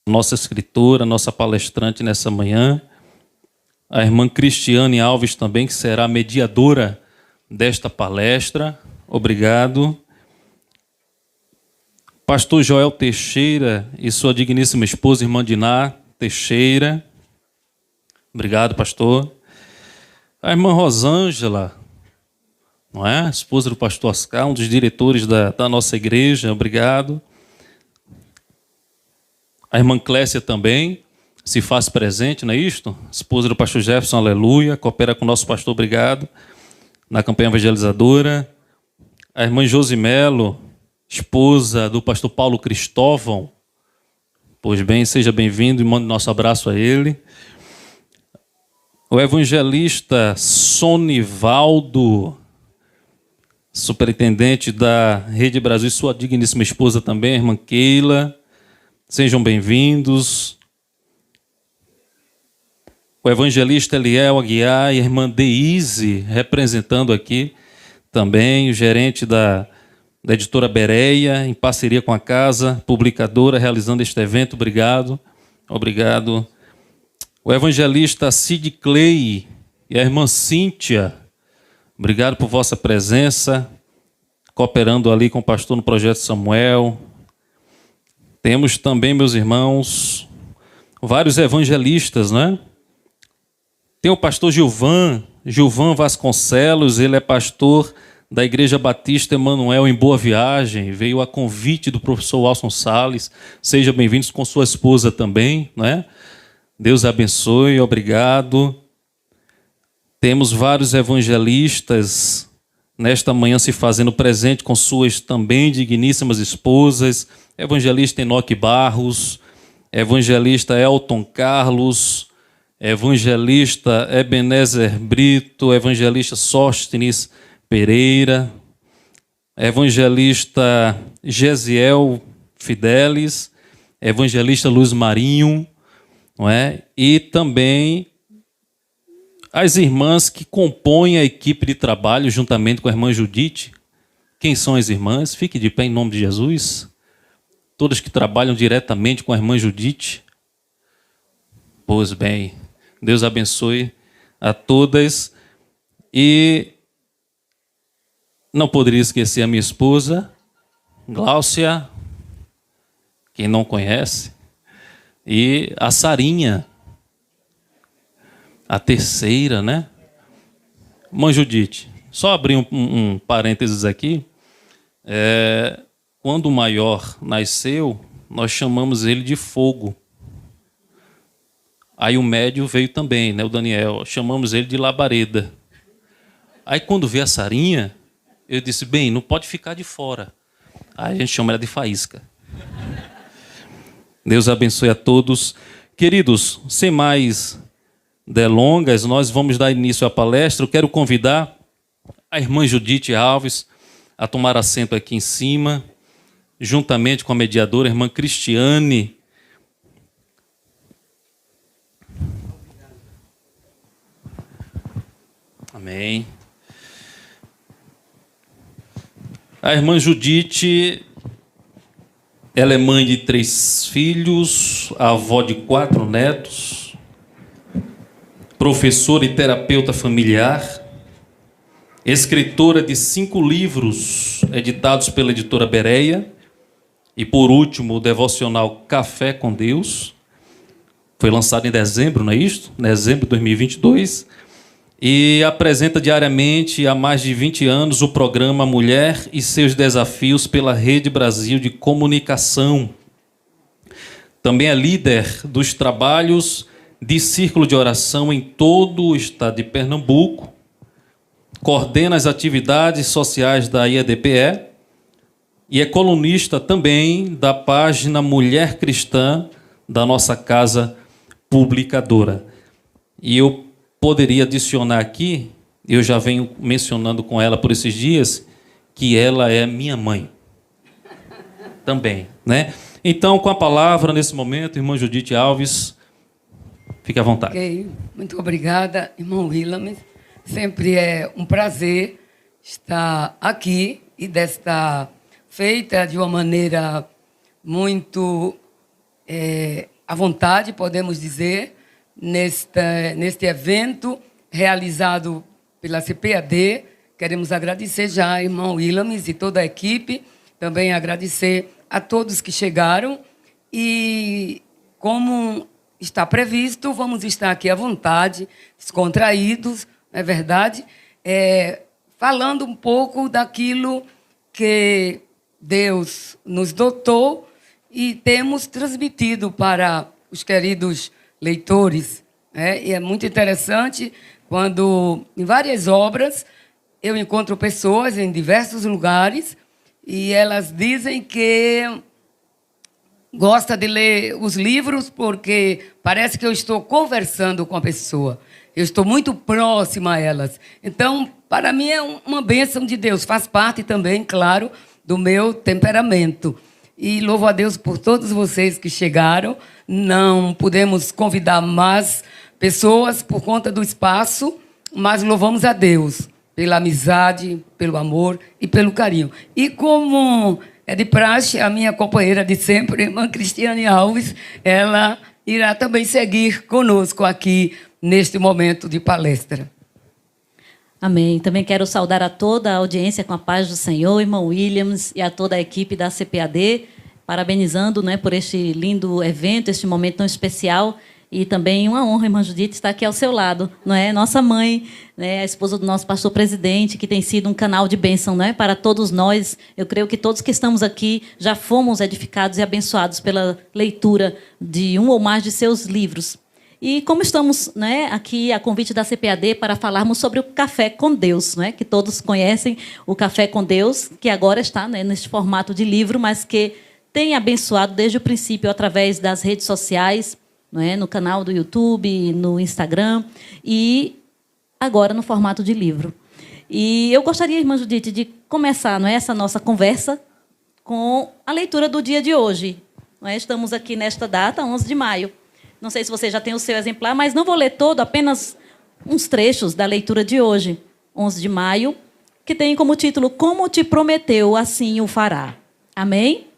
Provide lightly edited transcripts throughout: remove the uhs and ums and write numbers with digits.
nossa escritora, nossa palestrante nessa manhã, a irmã Cristiane Alves também, que será mediadora desta palestra. Obrigado. Pastor Joel Teixeira e sua digníssima esposa, irmã Diná Teixeira. Obrigado, pastor. A irmã Rosângela, não é? Esposa do pastor Oscar, um dos diretores da nossa igreja. Obrigado. A irmã Clécia também se faz presente, não é isto? Esposa do pastor Jefferson, aleluia. Coopera com o nosso pastor, obrigado. Na campanha evangelizadora. A irmã Josimelo, esposa do pastor Paulo Cristóvão. Pois bem, seja bem-vindo e mande nosso abraço a ele. O evangelista Sonivaldo, superintendente da Rede Brasil, e sua digníssima esposa também, a irmã Keila. Sejam bem-vindos. O evangelista Eliel Aguiar e a irmã Deise, representando aqui também o gerente da editora Bereia, em parceria com a Casa Publicadora, realizando este evento. Obrigado. Obrigado. O evangelista Cid Clay e a irmã Cíntia, obrigado por vossa presença, cooperando ali com o pastor no Projeto Samuel. Temos também, meus irmãos, vários evangelistas, né? Tem o pastor Gilvan Vasconcelos, ele é pastor da Igreja Batista Emanuel em Boa Viagem, veio a convite do professor Walson Salles. Seja bem-vindos com sua esposa também, né? Deus abençoe, obrigado. Temos vários evangelistas nesta manhã se fazendo presente com suas também digníssimas esposas. Evangelista Enoque Barros, evangelista Elton Carlos, evangelista Ebenezer Brito, evangelista Sóstenes Pereira, evangelista Gesiel Fidelis, evangelista Luiz Marinho, não é? E também as irmãs que compõem a equipe de trabalho juntamente com a irmã Judite. Quem são as irmãs? Fique de pé em nome de Jesus. Todas que trabalham diretamente com a irmã Judite. Pois bem, Deus abençoe a todas. E não poderia esquecer a minha esposa, Gláucia, quem não conhece, e a Sarinha, a terceira, né? Mãe Judite, só abrir um parênteses aqui. Quando o maior nasceu, nós chamamos ele de Fogo. Aí o médio veio também, né? O Daniel, chamamos ele de Labareda. Aí quando veio a Sarinha, eu disse, bem, não pode ficar de fora. Aí a gente chama ela de Faísca. Deus abençoe a todos. Queridos, sem mais delongas, nós vamos dar início à palestra. Eu quero convidar a irmã Judite Alves a tomar assento aqui em cima, juntamente com a mediadora, a irmã Cristiane. Amém. A irmã Judite, ela é mãe de 3 filhos, avó de 4 netos, professora e terapeuta familiar, escritora de 5 livros editados pela editora Bereia, e por último o devocional Café com Deus, foi lançado em dezembro, não é isto? Dezembro de 2022, e apresenta diariamente há mais de 20 anos o programa Mulher e Seus Desafios pela Rede Brasil de Comunicação. Também é líder dos trabalhos de círculo de oração em todo o estado de Pernambuco, coordena as atividades sociais da IEDPE e é colunista também da página Mulher Cristã da nossa Casa Publicadora. E eu poderia adicionar aqui, eu já venho mencionando com ela por esses dias, que ela é minha mãe. Também, né? Então, com a palavra, nesse momento, irmã Judite Alves, fique à vontade. Ok, muito obrigada, irmão Willam. Sempre é um prazer estar aqui e desta feita de uma maneira muito à vontade, podemos dizer, neste evento realizado pela CPAD. Queremos agradecer já ao irmão Willames e toda a equipe, também agradecer a todos que chegaram. E, como está previsto, vamos estar aqui à vontade, descontraídos, não é verdade? Falando um pouco daquilo que Deus nos dotou e temos transmitido para os queridos leitores. E é muito interessante quando, em várias obras, eu encontro pessoas em diversos lugares e elas dizem que gosta de ler os livros porque parece que eu estou conversando com a pessoa. Eu estou muito próxima a elas. Então, para mim, é uma bênção de Deus. Faz parte também, claro, do meu temperamento. E louvo a Deus por todos vocês que chegaram. Não pudemos convidar mais pessoas por conta do espaço, mas louvamos a Deus pela amizade, pelo amor e pelo carinho. E como é de praxe, a minha companheira de sempre, irmã Cristiane Alves, ela irá também seguir conosco aqui neste momento de palestra. Amém. Também quero saudar a toda a audiência com a paz do Senhor, irmão Williams, e a toda a equipe da CPAD, parabenizando, né, por este lindo evento, este momento tão especial. E também uma honra, irmã Judite, estar aqui ao seu lado, não é? Nossa mãe, né, a esposa do nosso pastor presidente, que tem sido um canal de bênção, não é, para todos nós. Eu creio que todos que estamos aqui já fomos edificados e abençoados pela leitura de um ou mais de seus livros. E como estamos, né, aqui a convite da CPAD para falarmos sobre o Café com Deus, né, que todos conhecem o Café com Deus, que agora está, né, neste formato de livro, mas que tem abençoado desde o princípio através das redes sociais, não é, no canal do YouTube, no Instagram e agora no formato de livro. E eu gostaria, irmã Judite, de começar, não é, essa nossa conversa com a leitura do dia de hoje. Não é? Estamos aqui nesta data, 11 de maio. Não sei se você já tem o seu exemplar, mas não vou ler todo, apenas uns trechos da leitura de hoje, 11 de maio, que tem como título Como te prometeu, assim o fará. Amém?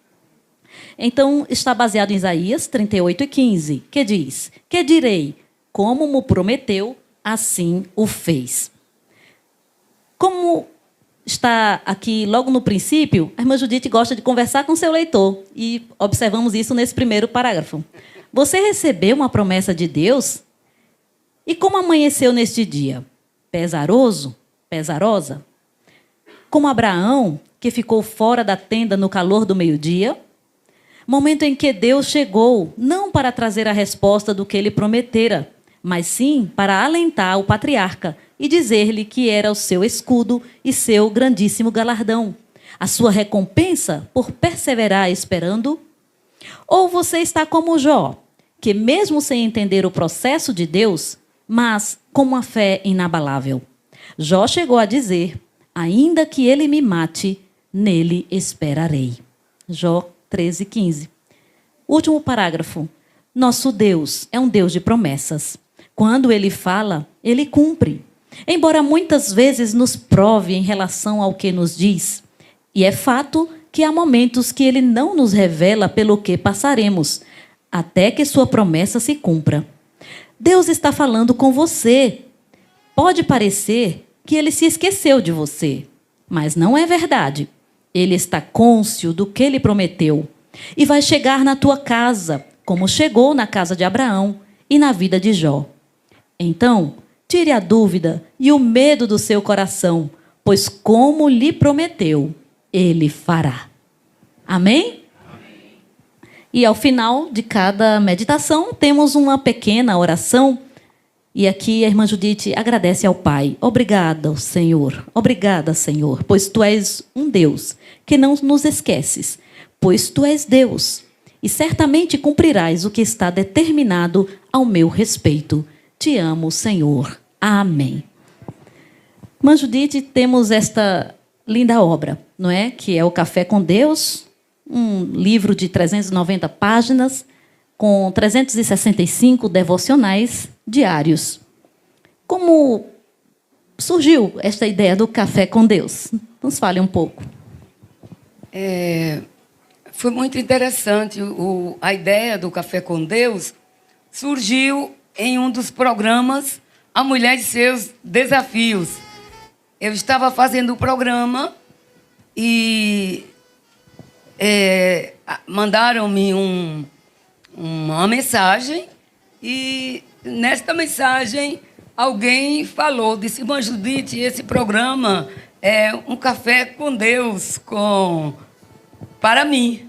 Então, está baseado em Isaías 38:15, que diz: Que direi? Como me prometeu, assim o fez. Como está aqui logo no princípio, a irmã Judite gosta de conversar com seu leitor, e observamos isso nesse primeiro parágrafo. Você recebeu uma promessa de Deus? E como amanheceu neste dia? Pesaroso? Pesarosa? Como Abraão, que ficou fora da tenda no calor do meio-dia? Momento em que Deus chegou, não para trazer a resposta do que ele prometera, mas sim para alentar o patriarca e dizer-lhe que era o seu escudo e seu grandíssimo galardão, a sua recompensa por perseverar esperando. Ou você está como Jó, que mesmo sem entender o processo de Deus, mas com uma fé inabalável. Jó chegou a dizer: ainda que ele me mate, nele esperarei. Jó 13:15. Último parágrafo. Nosso Deus é um Deus de promessas. Quando ele fala, ele cumpre. Embora muitas vezes nos prove em relação ao que nos diz. E é fato que há momentos que ele não nos revela pelo que passaremos, até que sua promessa se cumpra. Deus está falando com você. Pode parecer que ele se esqueceu de você, mas não é verdade. Ele está cônscio do que ele prometeu e vai chegar na tua casa, como chegou na casa de Abraão e na vida de Jó. Então, tire a dúvida e o medo do seu coração, pois como lhe prometeu, ele fará. Amém? Amém. E ao final de cada meditação, temos uma pequena oração. E aqui a irmã Judite agradece ao Pai. Obrigada, Senhor. Obrigada, Senhor, pois Tu és um Deus que não nos esqueces, pois Tu és Deus e certamente cumprirás o que está determinado ao meu respeito. Te amo, Senhor. Amém. Irmã Judite, temos esta linda obra, não é? Que é o Café com Deus, um livro de 390 páginas, com 365 devocionais diários. Como surgiu esta ideia do Café com Deus? Nos fale um pouco. Foi muito interessante. A ideia do Café com Deus surgiu em um dos programas A Mulher e Seus Desafios. Eu estava fazendo o programa e mandaram-me uma mensagem e, nesta mensagem, alguém falou, disse: irmã Judite, esse programa é um café com Deus para mim.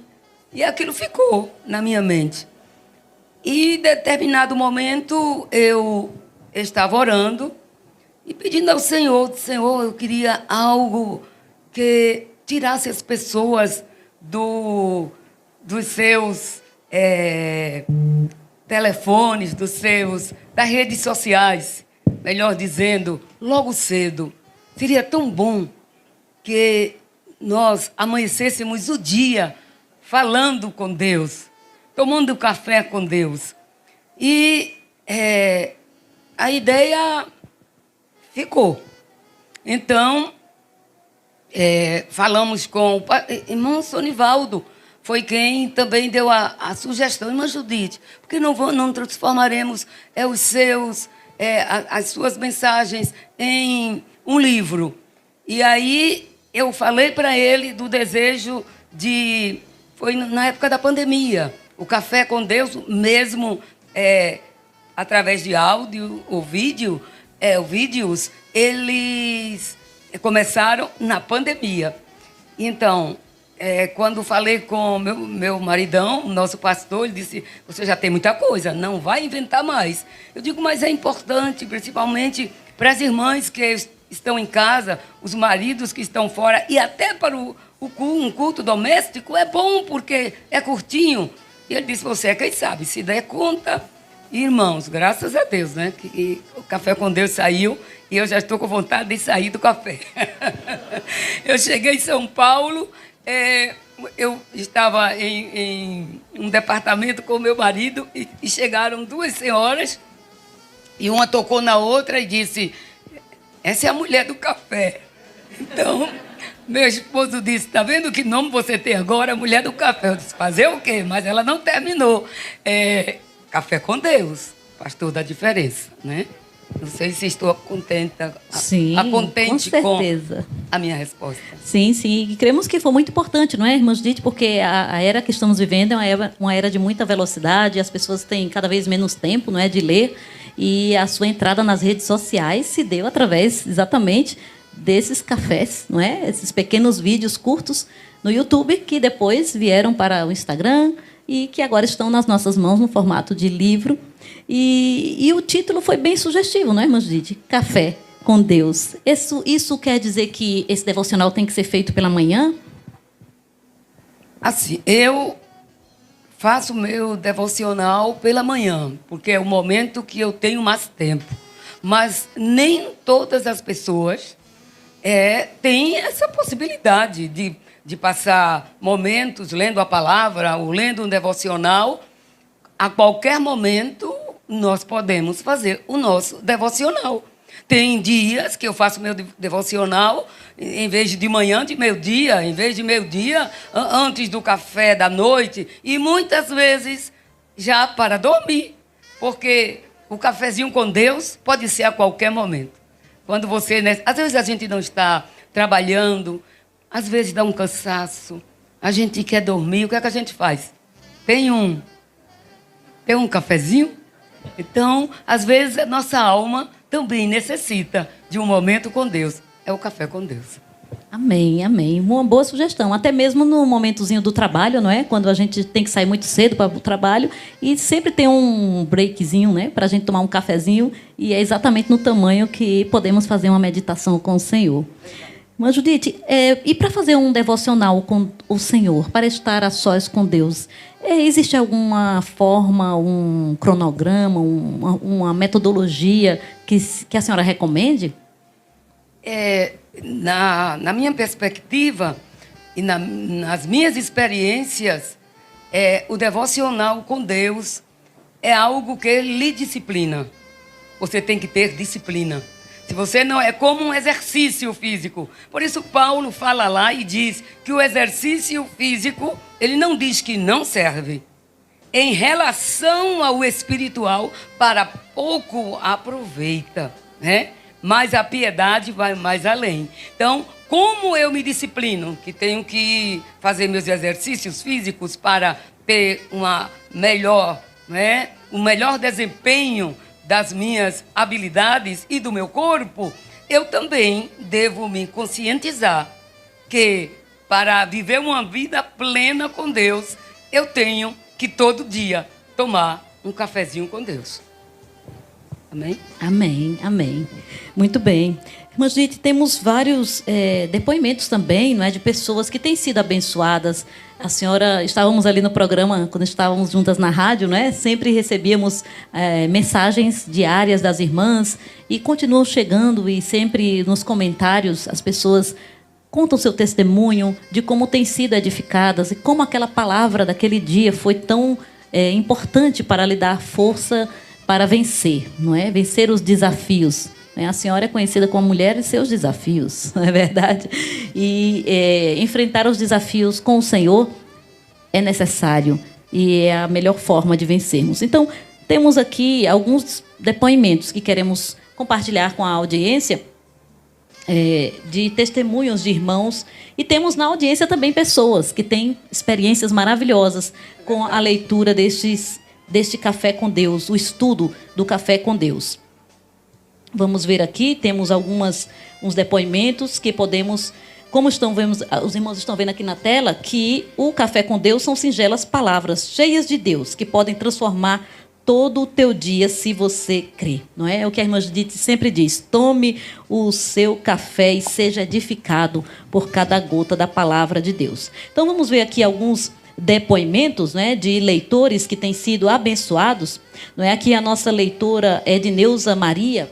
E aquilo ficou na minha mente. E, em determinado momento, eu estava orando e pedindo ao Senhor: Senhor, eu queria algo que tirasse as pessoas dos seus telefones, das redes sociais, melhor dizendo, logo cedo. Seria tão bom que nós amanhecêssemos o dia falando com Deus, tomando café com Deus. E a ideia ficou. Então, falamos com o irmão Sonivaldo, foi quem também deu a sugestão: irmã Judite, por que não transformaremos as suas mensagens em um livro? E aí eu falei para ele do desejo foi na época da pandemia, o Café com Deus, mesmo através de áudio ou vídeos, eles começaram na pandemia. Então, quando falei com meu maridão, nosso pastor, ele disse: você já tem muita coisa, não vai inventar mais. Eu digo: mas é importante, principalmente para as irmãs que estão em casa, os maridos que estão fora, e até para um culto doméstico é bom, porque é curtinho. E ele disse: você é quem sabe, se der conta. Irmãos, graças a Deus, né, que o Café com Deus saiu e eu já estou com vontade de sair do café. Eu cheguei em São Paulo, eu estava em um departamento com o meu marido e chegaram duas senhoras e uma tocou na outra e disse: essa é a mulher do café. Então, meu esposo disse: está vendo que nome você tem agora, mulher do café? Eu disse: fazer o quê? Mas ela não terminou. Café com Deus, pastor da diferença, né? Não sei se estou contente com a minha resposta. Sim, sim. E cremos que foi muito importante, não é, irmã Judite? Porque a era que estamos vivendo é uma era de muita velocidade, as pessoas têm cada vez menos tempo, não é, de ler, e a sua entrada nas redes sociais se deu através exatamente desses cafés, não é? Esses pequenos vídeos curtos no YouTube que depois vieram para o Instagram e que agora estão nas nossas mãos no formato de livro. E o título foi bem sugestivo, não é, irmã Judite? Café com Deus. Isso quer dizer que esse devocional tem que ser feito pela manhã? Assim, eu faço meu devocional pela manhã, porque é o momento que eu tenho mais tempo. Mas nem todas as pessoas têm essa possibilidade de passar momentos lendo a palavra ou lendo um devocional. A qualquer momento, nós podemos fazer o nosso devocional. Tem dias que eu faço meu devocional, em vez de manhã, de meio-dia, em vez de meio-dia, antes do café da noite, e muitas vezes já para dormir, porque o cafezinho com Deus pode ser a qualquer momento. Quando você, às vezes a gente não está trabalhando, às vezes dá um cansaço, a gente quer dormir, o que é que a gente faz? Tem um cafezinho? Então, às vezes, a nossa alma também necessita de um momento com Deus. É o café com Deus. Amém, amém. Uma boa sugestão. Até mesmo no momentozinho do trabalho, não é? Quando a gente tem que sair muito cedo para o trabalho e sempre tem um breakzinho, né? Para a gente tomar um cafezinho, e é exatamente no tamanho que podemos fazer uma meditação com o Senhor. Mas, Judite, e para fazer um devocional com o Senhor, para estar a sós com Deus, existe alguma forma, um cronograma, uma metodologia que a senhora recomende? Na minha perspectiva e nas minhas experiências, o devocional com Deus é algo que lhe disciplina. Você tem que ter disciplina. Se você não, é como um exercício físico. Por isso Paulo fala lá e diz que o exercício físico ele não diz que não serve. Em relação ao espiritual, para pouco aproveita, né? Mas a piedade vai mais além. Então, como eu me disciplino, que tenho que fazer meus exercícios físicos para ter uma melhor, né? Um melhor desempenho das minhas habilidades e do meu corpo, eu também devo me conscientizar que para viver uma vida plena com Deus, eu tenho que todo dia tomar um cafezinho com Deus. Amém? Amém, amém. Muito bem. Irmã Judite, temos vários depoimentos também, não é, de pessoas que têm sido abençoadas. A senhora, estávamos ali no programa, quando estávamos juntas na rádio, não é? Sempre recebíamos mensagens diárias das irmãs e continuam chegando e sempre nos comentários as pessoas contam seu testemunho de como têm sido edificadas e como aquela palavra daquele dia foi tão importante para lhe dar força para vencer, não é? Vencer os desafios. A senhora é conhecida como mulher e seus desafios, não é verdade? E enfrentar os desafios com o Senhor é necessário e é a melhor forma de vencermos. Então, temos aqui alguns depoimentos que queremos compartilhar com a audiência, de testemunhos de irmãos, e temos na audiência também pessoas que têm experiências maravilhosas com a leitura deste Café com Deus, o estudo do Café com Deus. Vamos ver aqui, temos uns depoimentos que podemos, os irmãos estão vendo aqui na tela, que o Café com Deus são singelas palavras cheias de Deus, que podem transformar todo o teu dia se você crê. Não é o que a irmã Judite sempre diz: tome o seu café e seja edificado por cada gota da palavra de Deus. Então vamos ver aqui alguns depoimentos, né, de leitores que têm sido abençoados. Não é? Aqui a nossa leitora Edneuza Maria,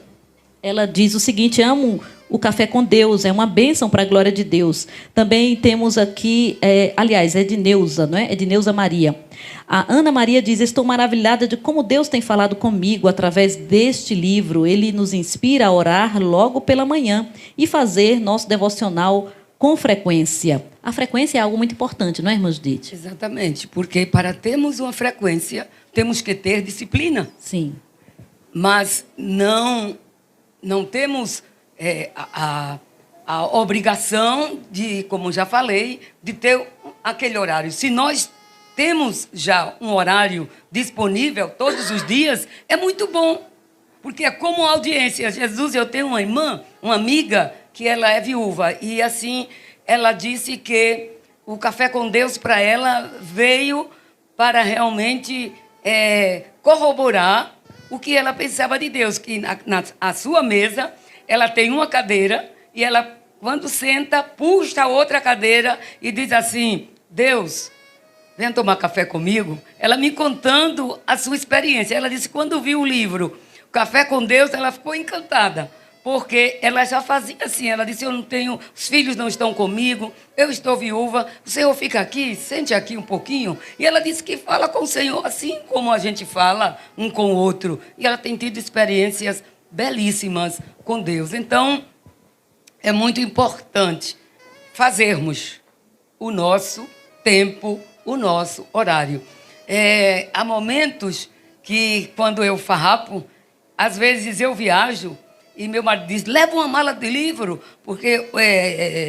ela diz o seguinte: amo o Café com Deus, é uma bênção para a glória de Deus. Também temos aqui, Edneuza, não é? Edneuza Maria. A Ana Maria diz: estou maravilhada de como Deus tem falado comigo através deste livro. Ele nos inspira a orar logo pela manhã e fazer nosso devocional com frequência. A frequência é algo muito importante, não é, irmã Judite? Exatamente, porque para termos uma frequência, temos que ter disciplina. Sim. Mas não temos a obrigação de, como já falei, de ter aquele horário. Se nós temos já um horário disponível todos os dias, é muito bom, porque é como audiência. Jesus, eu tenho uma irmã, uma amiga, que ela é viúva, e assim ela disse que o Café com Deus para ela veio para realmente corroborar o que ela pensava de Deus, que na sua mesa ela tem uma cadeira e ela, quando senta, puxa a outra cadeira e diz assim: Deus, venha tomar café comigo. Ela me contando a sua experiência. Ela disse que quando viu o livro Café com Deus, ela ficou encantada, porque ela já fazia assim. Ela disse: eu não tenho, os filhos não estão comigo, eu estou viúva, o Senhor fica aqui, sente aqui um pouquinho. E ela disse que fala com o Senhor assim como a gente fala um com o outro. E ela tem tido experiências belíssimas com Deus. Então, é muito importante fazermos o nosso tempo, o nosso horário. Há momentos que, quando eu farrapo, às vezes eu viajo e meu marido diz: leva uma mala de livro, porque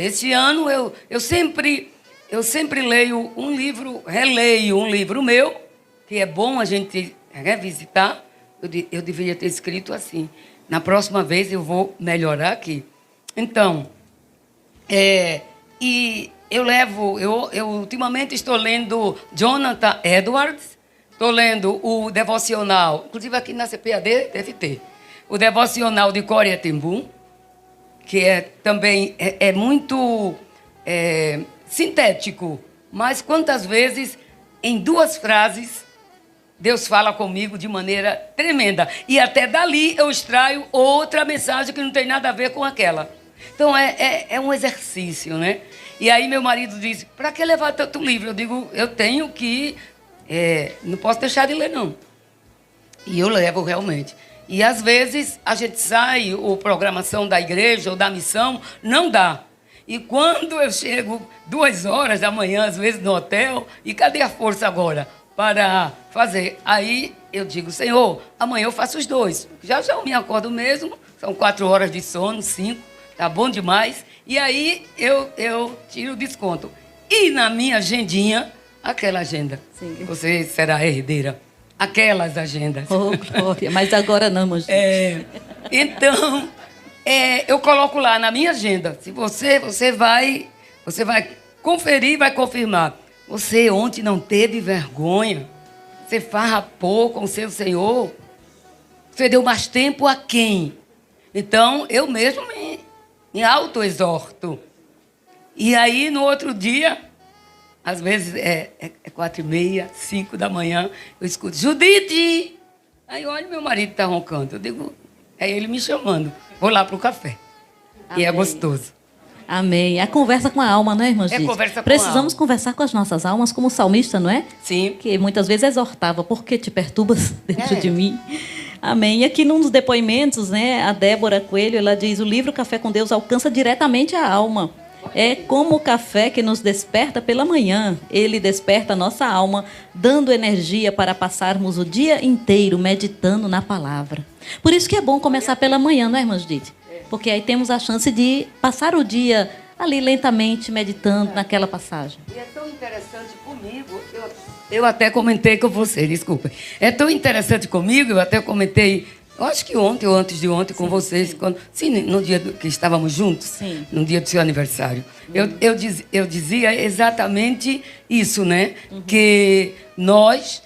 esse ano eu sempre leio um livro, releio um livro meu, que é bom a gente revisitar. Eu deveria ter escrito assim: na próxima vez eu vou melhorar aqui. Então, e eu ultimamente estou lendo Jonathan Edwards, estou lendo o devocional, inclusive aqui na CPAD deve ter, o devocional de Corrie ten Boom, que também é muito sintético, mas quantas vezes, em 2 frases, Deus fala comigo de maneira tremenda. E até dali eu extraio outra mensagem que não tem nada a ver com aquela. Então, é um exercício, né? E aí meu marido diz: para que levar tanto livro? Eu digo: eu tenho que... não posso deixar de ler, não. E eu levo realmente. E às vezes a gente sai, ou programação da igreja ou da missão, não dá. E quando eu chego 2 horas da manhã, às vezes, no hotel, e cadê a força agora para fazer? Aí eu digo, Senhor, amanhã eu faço os 2. Já eu me acordo mesmo, são 4 horas de sono, 5, tá bom demais. E aí eu tiro o desconto. E na minha agendinha, aquela agenda. Sim. Você será herdeira. Aquelas agendas. Oh, glória. Mas agora não, irmã Judite. Então, eu coloco lá na minha agenda. Se você vai conferir, vai confirmar. Você ontem não teve vergonha? Você farrapou com o seu Senhor? Você deu mais tempo a quem? Então, eu mesmo me auto-exorto. E aí, no outro dia, às vezes é 4h30, 5 da manhã, eu escuto, Judite! Aí, olha, meu marido está roncando. Eu digo, é ele me chamando. Vou lá para o café. Amém. E é gostoso. Amém. É a conversa com a alma, não é, irmã Judite? Conversa com Precisamos a alma. Conversar com as nossas almas, como o salmista, não é? Sim. Que muitas vezes exortava, por que te perturbas dentro de mim? Amém. E aqui num dos depoimentos, né, a Débora Coelho, ela diz, o livro Café com Deus alcança diretamente a alma. É como o café que nos desperta pela manhã. Ele desperta a nossa alma, dando energia para passarmos o dia inteiro meditando na palavra. Por isso que é bom começar pela manhã, não é, irmã Judite? Porque aí temos a chance de passar o dia ali lentamente meditando naquela passagem. E é tão interessante comigo, eu até comentei com você, desculpa. É tão interessante comigo, eu até comentei, eu acho que ontem ou antes de ontem, com vocês, no dia que estávamos juntos, no dia do seu aniversário. Eu dizia exatamente isso, né? Que nós,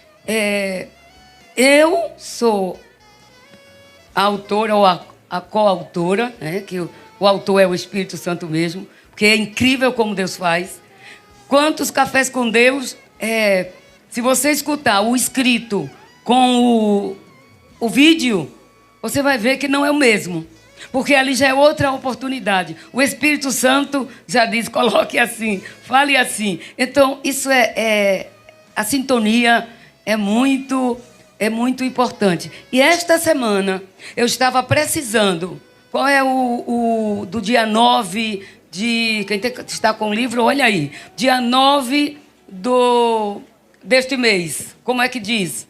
eu sou a autora ou a coautora, né? Que o autor é o Espírito Santo mesmo, porque é incrível como Deus faz. Quantos cafés com Deus, se você escutar o escrito com o vídeo, você vai ver que não é o mesmo, porque ali já é outra oportunidade. O Espírito Santo já diz, coloque assim, fale assim. Então, isso a sintonia é muito importante. E esta semana, eu estava precisando, qual é o do dia 9 de... Quem está com o livro, olha aí. Dia 9 deste mês. Como é que diz?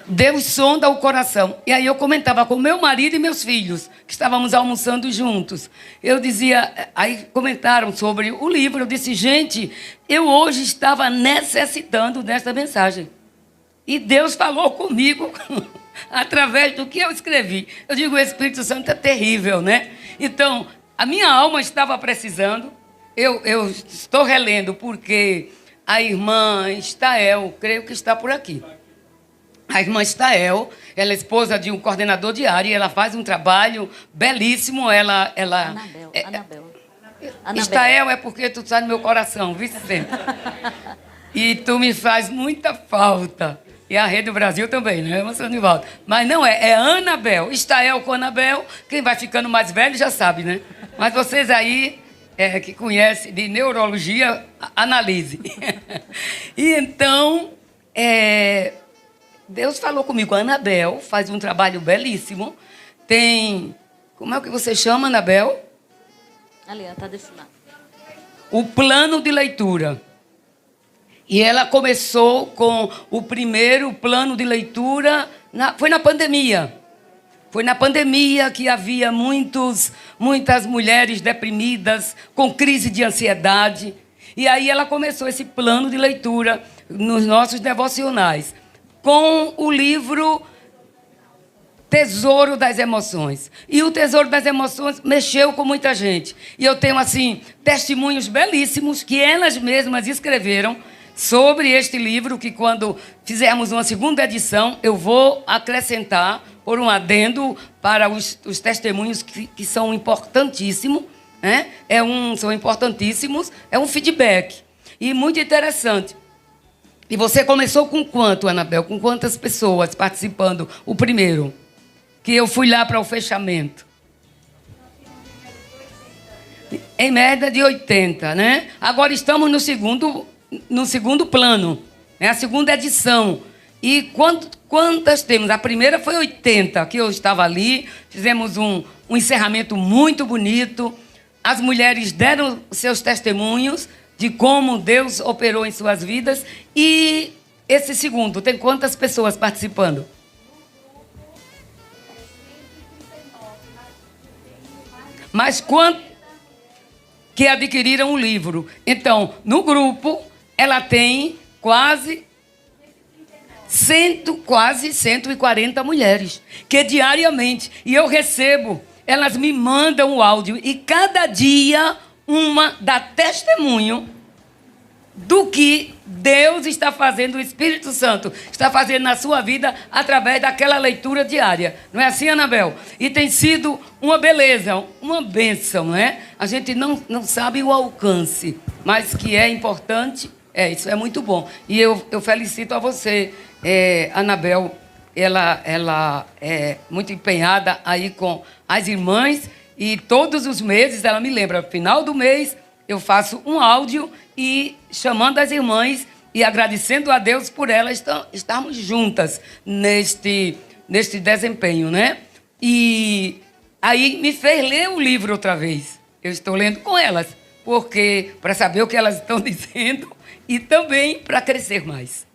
Deus sonda o coração. E aí eu comentava com meu marido e meus filhos, que estávamos almoçando juntos. Eu dizia, aí comentaram sobre o livro. Eu disse, gente, eu hoje estava necessitando dessa mensagem. E Deus falou comigo através do que eu escrevi. Eu digo, o Espírito Santo é terrível, né? Então, a minha alma estava precisando. Eu estou relendo porque a irmã Estael, creio que está por aqui. A irmã Estael, ela é esposa de um coordenador de área, ela faz um trabalho belíssimo. Anabel. Estael é porque tu está no meu coração, viu, sempre. E tu me faz muita falta. E a Rede do Brasil também, né, irmã Sanivaldo? Mas não é Anabel. Estael com Anabel, quem vai ficando mais velho já sabe, né? Mas vocês aí, que conhecem de neurologia, analise. E então, Deus falou comigo. A Anabel faz um trabalho belíssimo. Tem... Como é que você chama, Anabel? Ali, ela está desse lado. O plano de leitura. E ela começou com o primeiro plano de leitura, foi na pandemia. Foi na pandemia que havia muitas mulheres deprimidas, com crise de ansiedade. E aí ela começou esse plano de leitura nos nossos devocionais, com o livro Tesouro das Emoções. E o Tesouro das Emoções mexeu com muita gente. E eu tenho, assim, testemunhos belíssimos que elas mesmas escreveram sobre este livro, que quando fizermos uma segunda edição, eu vou acrescentar por um adendo para os testemunhos que são importantíssimos, né? São importantíssimos, é um feedback. E muito interessante. E você começou com quanto, Anabel? Com quantas pessoas participando? O primeiro, que eu fui lá para o fechamento. Em média de 80, né? Agora estamos no segundo plano, né? A segunda edição. E quantas temos? A primeira foi 80, que eu estava ali. Fizemos um encerramento muito bonito. as mulheres deram seus testemunhos de como Deus operou em suas vidas. E esse segundo, tem quantas pessoas participando? Mas quantos que adquiriram o livro? Então, no grupo, ela tem quase 140 mulheres, que diariamente, e eu recebo, elas me mandam o áudio, e cada dia uma dá testemunho do que Deus está fazendo, o Espírito Santo está fazendo na sua vida através daquela leitura diária. Não é assim, Anabel? E tem sido uma beleza, uma bênção, não é? A gente não sabe o alcance, mas que é importante, isso é muito bom. E eu felicito a você, Anabel, ela é muito empenhada aí com as irmãs, e todos os meses ela me lembra, no final do mês, eu faço um áudio e chamando as irmãs e agradecendo a Deus por elas estarmos juntas neste desempenho, né? E aí me fez ler o livro outra vez. Eu estou lendo com elas, porque para saber o que elas estão dizendo e também para crescer mais.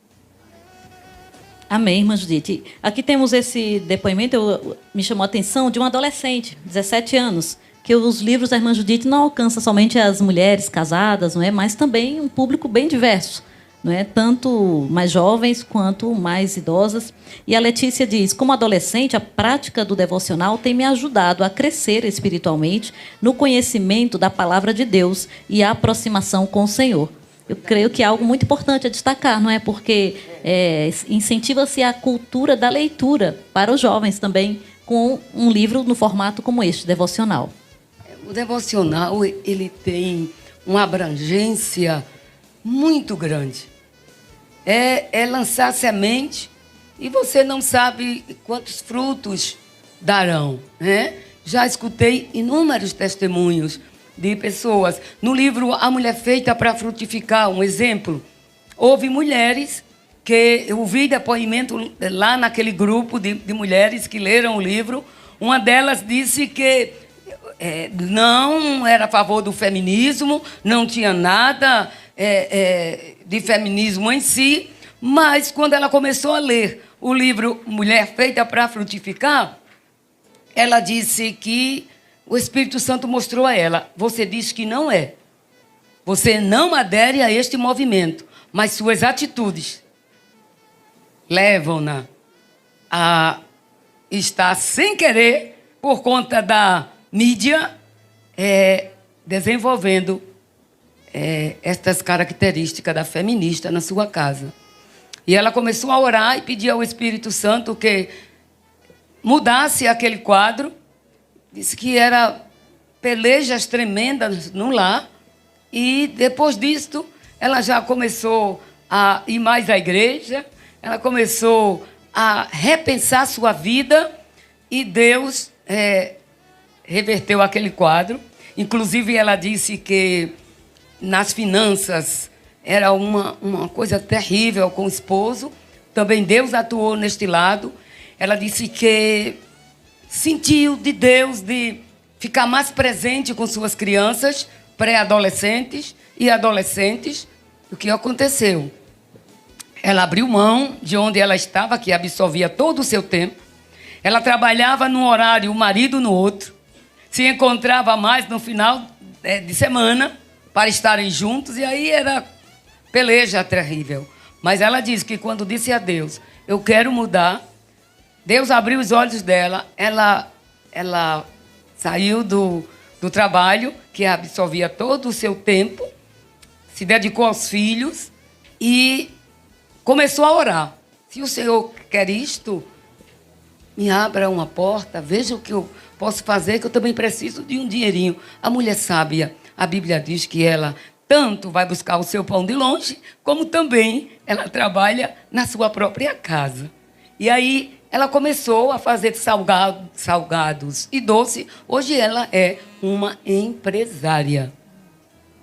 Amém, irmã Judite. Aqui temos esse depoimento, me chamou a atenção, de um adolescente, 17 anos, que os livros da irmã Judite não alcançam somente as mulheres casadas, não é, mas também um público bem diverso, não é, tanto mais jovens quanto mais idosas. E a Letícia diz: como adolescente, a prática do devocional tem me ajudado a crescer espiritualmente no conhecimento da palavra de Deus e a aproximação com o Senhor. Eu creio que é algo muito importante a destacar, não é? Porque incentiva-se a cultura da leitura para os jovens também, com um livro no formato como este, devocional. O devocional, ele tem uma abrangência muito grande. É lançar semente e você não sabe quantos frutos darão, né? Já escutei inúmeros testemunhos de pessoas. No livro A Mulher Feita para Frutificar, um exemplo, houve mulheres que eu vi depoimento lá naquele grupo de mulheres que leram o livro. Uma delas disse que não era a favor do feminismo, não tinha nada de feminismo em si, mas quando ela começou a ler o livro Mulher Feita para Frutificar, ela disse que o Espírito Santo mostrou a ela: você diz que não é, você não adere a este movimento, mas suas atitudes levam-na a estar sem querer, por conta da mídia, desenvolvendo estas características da feminista na sua casa. E ela começou a orar e pedir ao Espírito Santo que mudasse aquele quadro. Disse que era pelejas tremendas no lar. E depois disto, ela já começou a ir mais à igreja. Ela começou a repensar sua vida. E Deus reverteu aquele quadro. Inclusive, ela disse que nas finanças era uma coisa terrível com o esposo. Também Deus atuou neste lado. Ela disse que sentiu de Deus de ficar mais presente com suas crianças, pré-adolescentes e adolescentes. O que aconteceu? Ela abriu mão de onde ela estava, que absorvia todo o seu tempo. Ela trabalhava num horário, o marido no outro. Se encontrava mais no final de semana para estarem juntos, e aí era peleja terrível. Mas ela disse que quando disse a Deus: eu quero mudar, Deus abriu os olhos dela. Ela saiu do trabalho, que absorvia todo o seu tempo, se dedicou aos filhos e começou a orar. Se o Senhor quer isto, me abra uma porta, veja o que eu posso fazer, que eu também preciso de um dinheirinho. A mulher sábia, a Bíblia diz que ela tanto vai buscar o seu pão de longe, como também ela trabalha na sua própria casa. E aí ela começou a fazer salgados e doce. Hoje ela é uma empresária.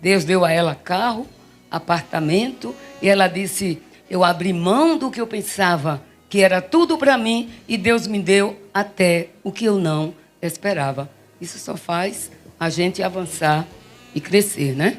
Deus deu a ela carro, apartamento, e ela disse: eu abri mão do que eu pensava que era tudo para mim, e Deus me deu até o que eu não esperava. Isso só faz a gente avançar e crescer, né?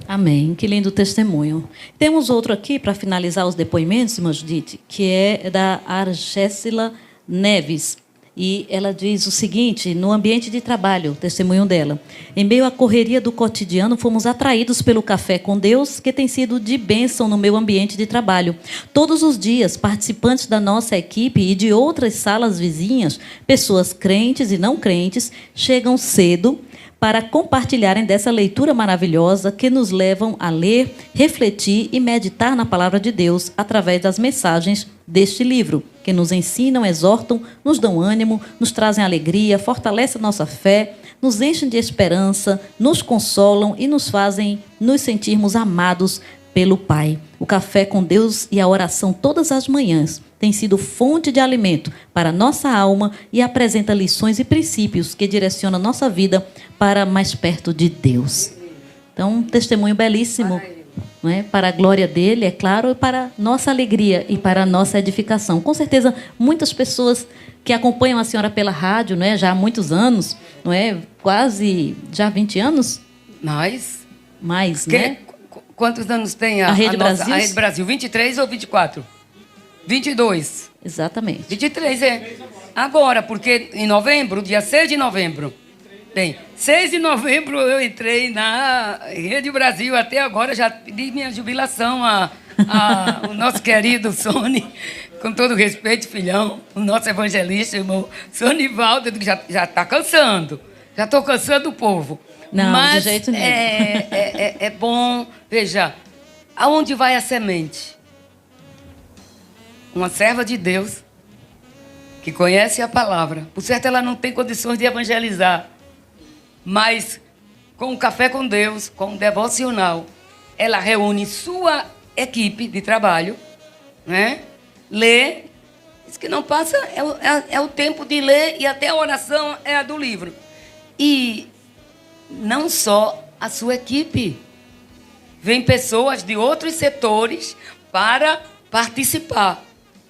Amém. Que lindo testemunho. Temos outro aqui para finalizar os depoimentos, irmã Judite, que é da Argécila Neves. E ela diz o seguinte, no ambiente de trabalho, o testemunho dela. Em meio à correria do cotidiano, fomos atraídos pelo Café com Deus, que tem sido de bênção no meu ambiente de trabalho. Todos os dias, participantes da nossa equipe e de outras salas vizinhas, pessoas crentes e não crentes, chegam cedo para compartilharem dessa leitura maravilhosa que nos levam a ler, refletir e meditar na palavra de Deus através das mensagens deste livro, que nos ensinam, exortam, nos dão ânimo, nos trazem alegria, fortalecem a nossa fé, nos enchem de esperança, nos consolam e nos fazem nos sentirmos amados pelo Pai. O Café com Deus e a oração todas as manhãs tem sido fonte de alimento para a nossa alma e apresenta lições e princípios que direcionam a nossa vida para mais perto de Deus. Então, um testemunho belíssimo, não é? Para a glória dele, é claro, e para a nossa alegria e para a nossa edificação. Com certeza, muitas pessoas que acompanham a senhora pela rádio, não é? Já há muitos anos, não é? Quase já 20 anos? Mais, né? Quantos anos tem a Rede Brasil? A Rede Brasil, 23 ou 24? 22. Exatamente. 23, é. Agora, porque em novembro, dia 6 de novembro, tem. 6 de novembro eu entrei na Rede Brasil, até agora já pedi minha jubilação o nosso querido Sony, com todo respeito, filhão, o nosso evangelista, irmão Sonivaldo, que já está cansando. Já estou cansando o povo. Não, mas de jeito nenhum. É bom, veja, aonde vai a semente? Uma serva de Deus que conhece a palavra. Por certo, ela não tem condições de evangelizar, mas com o Café com Deus, com o devocional, ela reúne sua equipe de trabalho, né? Lê, diz que não passa, é o tempo de ler, e até a oração é a do livro. E não só a sua equipe, vem pessoas de outros setores para participar.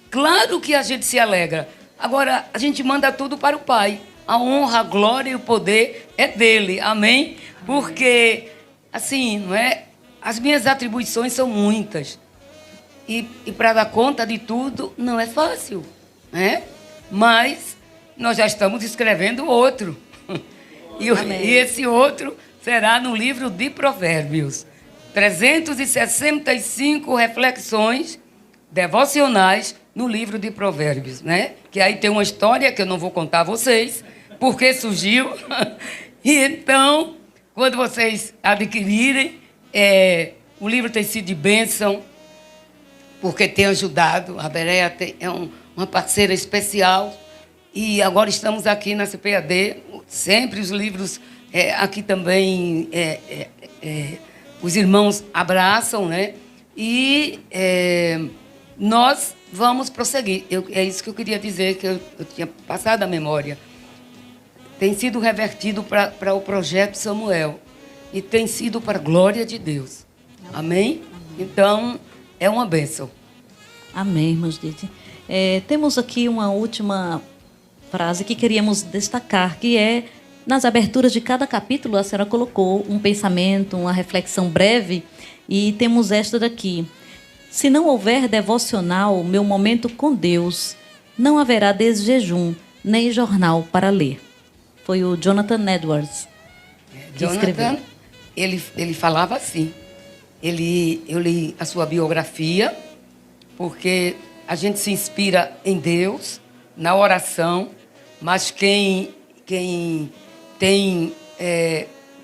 Claro que a gente se alegra. Agora, a gente manda tudo para o Pai. A honra, a glória e o poder é dele. Amém? Porque, assim, não é? As minhas atribuições são muitas. E para dar conta de tudo, não é fácil, né? Mas nós já estamos escrevendo outro. E esse outro será no livro de Provérbios. 365 reflexões devocionais no livro de Provérbios, né? Que aí tem uma história que eu não vou contar a vocês, porque surgiu. E então, quando vocês adquirirem, o livro tem sido de bênção, porque tem ajudado. A Bereia é uma parceira especial. E agora estamos aqui na CPAD, sempre os livros aqui também, os irmãos abraçam, né? E nós vamos prosseguir. É isso que eu queria dizer, que eu tinha passado a memória. Tem sido revertido para o projeto Samuel e tem sido para a glória de Deus. Amém? Então, é uma bênção. Amém, irmã Judite. Temos aqui uma última frase que queríamos destacar, que é, nas aberturas de cada capítulo, a senhora colocou um pensamento, uma reflexão breve, e temos esta daqui. Se não houver devocional, meu momento com Deus, não haverá desjejum, nem jornal para ler. Foi o Jonathan Edwards que escreveu. Ele falava assim. Eu li a sua biografia, porque a gente se inspira em Deus, na oração, mas quem tem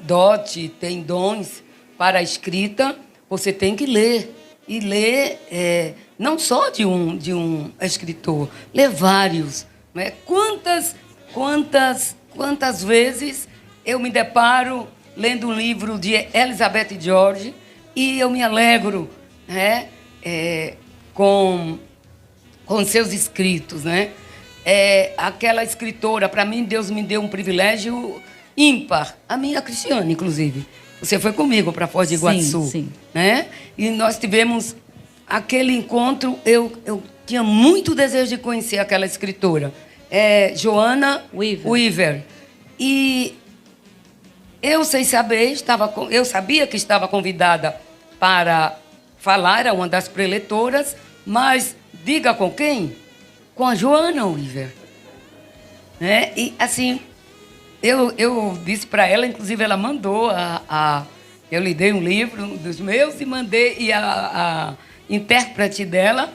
dote, tem dons para a escrita, você tem que ler. E ler não só de um escritor, ler vários. Né? Quantas vezes eu me deparo lendo um livro de Elizabeth George e eu me alegro, né? Com seus escritos, né? Aquela escritora, para mim, Deus me deu um privilégio ímpar. A minha Cristiane, inclusive. Você foi comigo para Foz do Iguaçu. Sim. Né? E nós tivemos aquele encontro. Eu tinha muito desejo de conhecer aquela escritora. Joanna Weaver. E eu, sem saber, eu sabia que estava convidada para falar, era uma das preletoras, mas diga com quem? Com a Joana Oliver. Né? E, assim, eu disse para ela, inclusive ela mandou, eu lhe dei um livro dos meus e mandei, e a intérprete dela,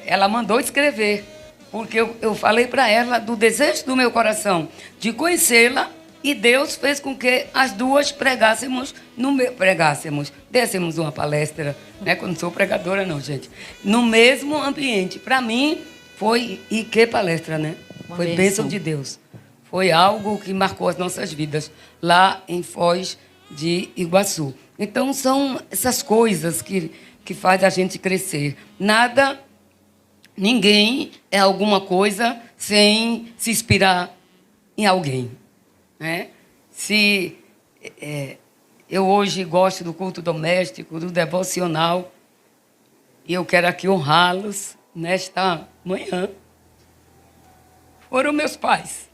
ela mandou escrever, porque eu falei para ela do desejo do meu coração de conhecê-la, e Deus fez com que as duas dessemos uma palestra, né? Quando sou pregadora não, gente, no mesmo ambiente. Para mim foi, e que palestra, né? Foi bênção de Deus. Foi algo que marcou as nossas vidas lá em Foz de Iguaçu. Então são essas coisas que faz a gente crescer. Ninguém é alguma coisa sem se inspirar em alguém. Né? Eu hoje gosto do culto doméstico, do devocional, e eu quero aqui honrá-los nesta manhã. Foram meus pais.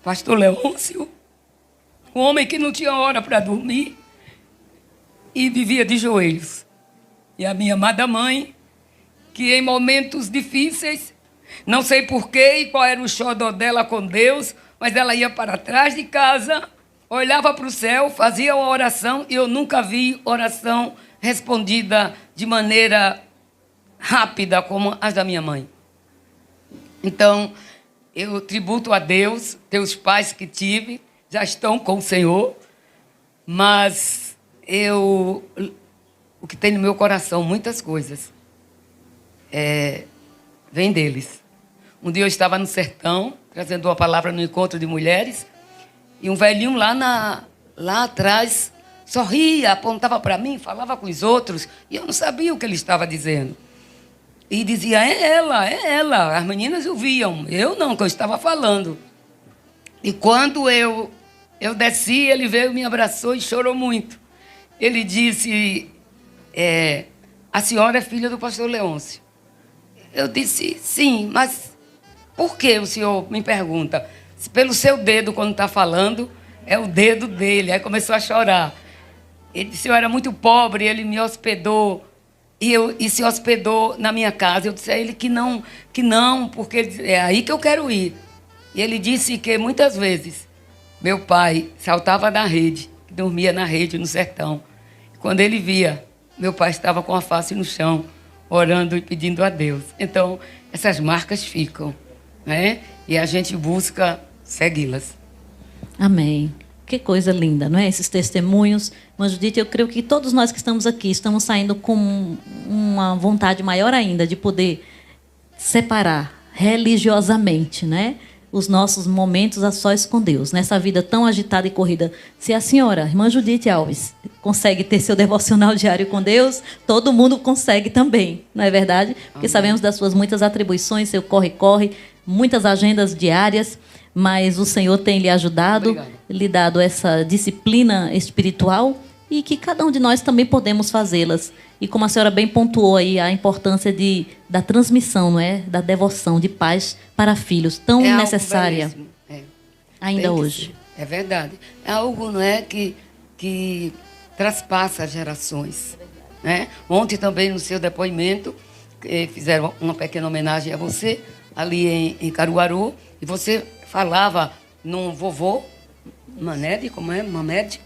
Pastor Leôncio, um homem que não tinha hora para dormir e vivia de joelhos. E a minha amada mãe, que em momentos difíceis, não sei porquê e qual era o xodó dela com Deus, mas ela ia para trás de casa, olhava para o céu, fazia uma oração, e eu nunca vi oração respondida de maneira rápida como as da minha mãe. Então, eu tributo a Deus, teus pais que tive, já estão com o Senhor, mas o que tem no meu coração, muitas coisas, vem deles. Um dia eu estava no sertão, trazendo uma palavra no encontro de mulheres, e um velhinho lá atrás sorria, apontava para mim, falava com os outros, e eu não sabia o que ele estava dizendo. E dizia, é ela. As meninas ouviam, eu não, que eu estava falando. E quando eu desci, ele veio, me abraçou e chorou muito. Ele disse, a senhora é filha do pastor Leôncio. Eu disse, sim, mas por que o senhor me pergunta? Pelo seu dedo, quando está falando, é o dedo dele. Aí começou a chorar. Ele disse, eu era muito pobre, ele me hospedou. E se hospedou na minha casa. Eu disse a ele que não, porque é aí que eu quero ir. E ele disse que muitas vezes meu pai saltava na rede, dormia na rede no sertão. Quando ele via, meu pai estava com a face no chão, orando e pedindo a Deus. Então, essas marcas ficam, né? E a gente busca segui-las. Amém. Que coisa linda, não é? Esses testemunhos. Mas, Judite, eu creio que todos nós que estamos aqui estamos saindo com uma vontade maior ainda de poder separar religiosamente, né, os nossos momentos a sós com Deus, nessa vida tão agitada e corrida. Se a senhora, irmã Judite Alves, consegue ter seu devocional diário com Deus, todo mundo consegue também, não é verdade? Porque sabemos das suas muitas atribuições, seu corre-corre, muitas agendas diárias, mas o Senhor tem lhe ajudado, lhe dado essa disciplina espiritual, e que cada um de nós também podemos fazê-las. E como a senhora bem pontuou aí, a importância da transmissão, não é? Da devoção de pais para filhos, tão necessária ainda hoje. É verdade. É algo, não é, que traspassa as gerações. Né? Ontem também, no seu depoimento, fizeram uma pequena homenagem a você, ali em Caruaru, e você falava num vovô, Mamed, como é? Mamed?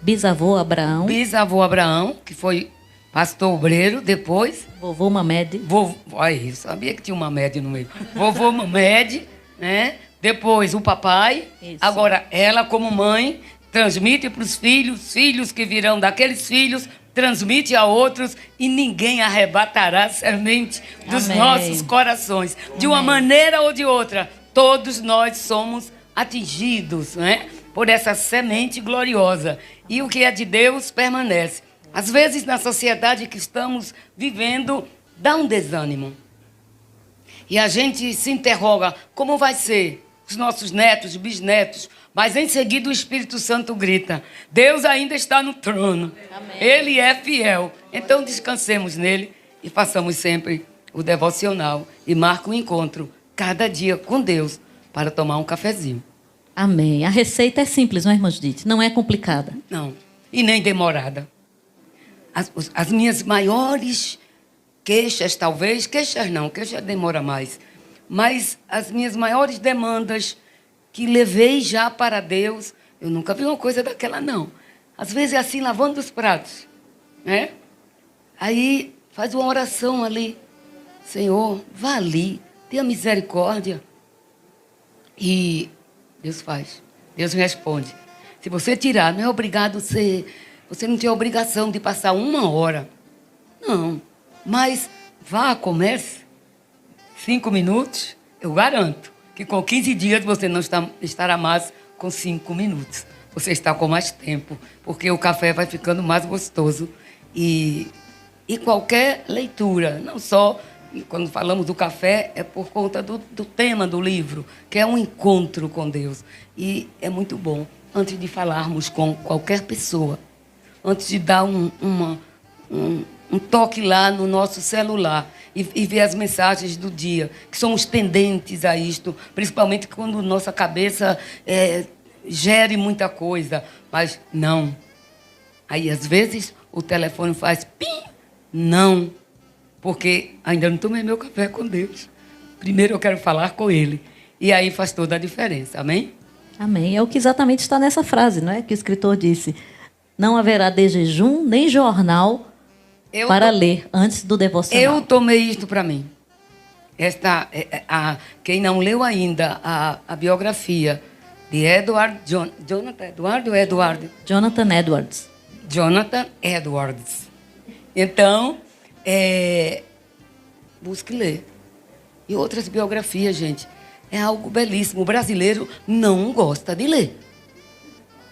Bisavô Abraão. Bisavô Abraão, que foi pastor obreiro, depois... Vovô Mamed. Eu sabia que tinha um Mamed no meio. Vovô Mamed, né? Depois o papai. Isso. Agora, ela como mãe, transmite para os filhos, filhos que virão daqueles filhos, transmite a outros, e ninguém arrebatará a semente dos nossos corações. De uma maneira ou de outra, todos nós somos atingidos, né, por essa semente gloriosa. E o que é de Deus permanece. Às vezes, na sociedade que estamos vivendo, dá um desânimo. E a gente se interroga, como vai ser os nossos netos, bisnetos? Mas em seguida o Espírito Santo grita, Deus ainda está no trono. Amém. Ele é fiel. Então descansemos nele e façamos sempre o devocional. E marque um encontro cada dia com Deus para tomar um cafezinho. Amém. A receita é simples, não é, irmã Judite? Não é complicada. Não, e nem demorada. As minhas maiores queixas, talvez, queixas demora mais, mas as minhas maiores demandas que levei já para Deus, eu nunca vi uma coisa daquela, não. Às vezes é assim, lavando os pratos, né? Aí faz uma oração ali. Senhor, vá ali, tenha misericórdia. E Deus faz, Deus responde. Se você tirar, não é obrigado você não tem a obrigação de passar 1 hora. Não, mas vá, comece 5 minutos, eu garanto que com 15 dias você não estará mais com 5 minutos. Você está com mais tempo, porque o café vai ficando mais gostoso. E qualquer leitura, não só quando falamos do café, é por conta do tema do livro, que é um encontro com Deus. E é muito bom, antes de falarmos com qualquer pessoa, antes de dar um toque lá no nosso celular e ver as mensagens do dia, que somos tendentes a isto, principalmente quando nossa cabeça gere muita coisa, mas não. Aí, às vezes, o telefone faz pim, não, porque ainda não tomei meu café com Deus. Primeiro eu quero falar com Ele. E aí faz toda a diferença, amém? Amém. É o que exatamente está nessa frase, não é? Que o escritor disse: não haverá de jejum nem jornal para ler antes do devocional. Eu tomei isto para mim. Quem não leu ainda a biografia de Jonathan Edwards. Jonathan Edwards. Então, busque ler. E outras biografias, gente. É algo belíssimo. O brasileiro não gosta de ler,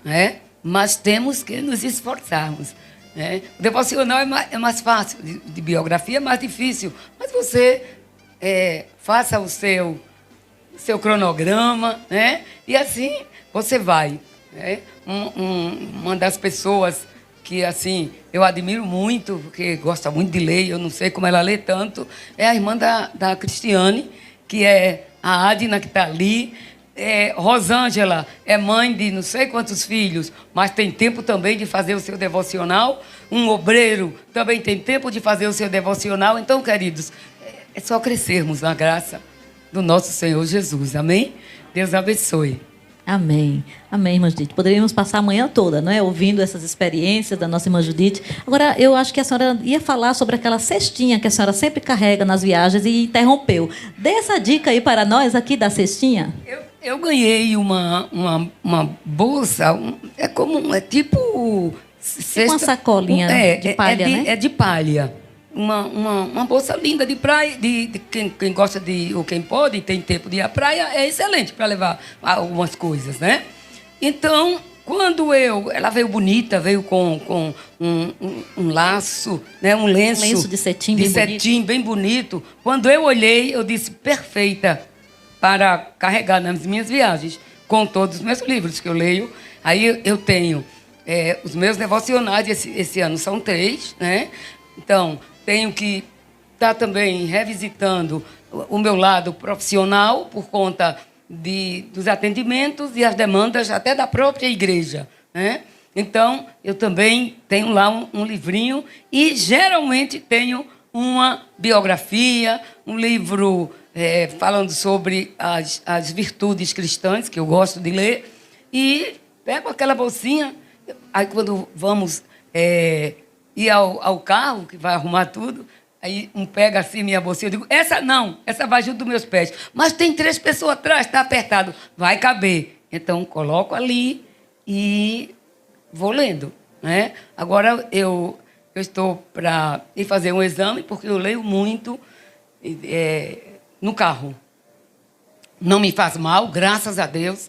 né? Mas temos que nos esforçarmos, né? O devocional é mais fácil, de biografia é mais difícil. Mas você faça o seu cronograma, né? E assim você vai, né? Uma das pessoas que assim eu admiro muito, porque gosta muito de ler, eu não sei como ela lê tanto, é a irmã da Cristiane, que é a Adna, que está ali. Rosângela é mãe de não sei quantos filhos, mas tem tempo também de fazer o seu devocional. Um obreiro também tem tempo de fazer o seu devocional. Então, queridos, é só crescermos na graça do nosso Senhor Jesus. Amém? Deus abençoe. Amém. Amém, irmã Judite. Poderíamos passar a manhã toda, não é? Ouvindo essas experiências da nossa irmã Judite. Agora, eu acho que a senhora ia falar sobre aquela cestinha que a senhora sempre carrega nas viagens e interrompeu. Dê essa dica aí para nós aqui da cestinha. Eu ganhei uma bolsa, é tipo cesta, uma sacolinha de palha, né? É de palha. Uma bolsa linda de praia, de quem gosta ou quem pode, tem tempo de ir à praia, é excelente para levar algumas coisas, né? Então, quando ela veio bonita, veio com um laço, né? Um lenço de cetim bem bonito. Quando eu olhei, eu disse, perfeita para carregar nas minhas viagens, com todos os meus livros que eu leio. Aí eu tenho os meus devocionais, esse ano são 3, né? Então, tenho que estar também revisitando o meu lado profissional por conta dos atendimentos e as demandas até da própria igreja, né? Então, eu também tenho lá um livrinho e, geralmente, tenho uma biografia, um livro falando sobre as virtudes cristãs, que eu gosto de ler, e pego aquela bolsinha, aí quando vamos ir ao carro, que vai arrumar tudo, aí pega assim minha bolsinha, eu digo, essa não, essa vai junto dos meus pés, mas tem 3 pessoas atrás, está apertado, vai caber. Então, coloco ali e vou lendo, né? Agora, eu estou para ir fazer um exame, porque eu leio muito no carro. Não me faz mal, graças a Deus.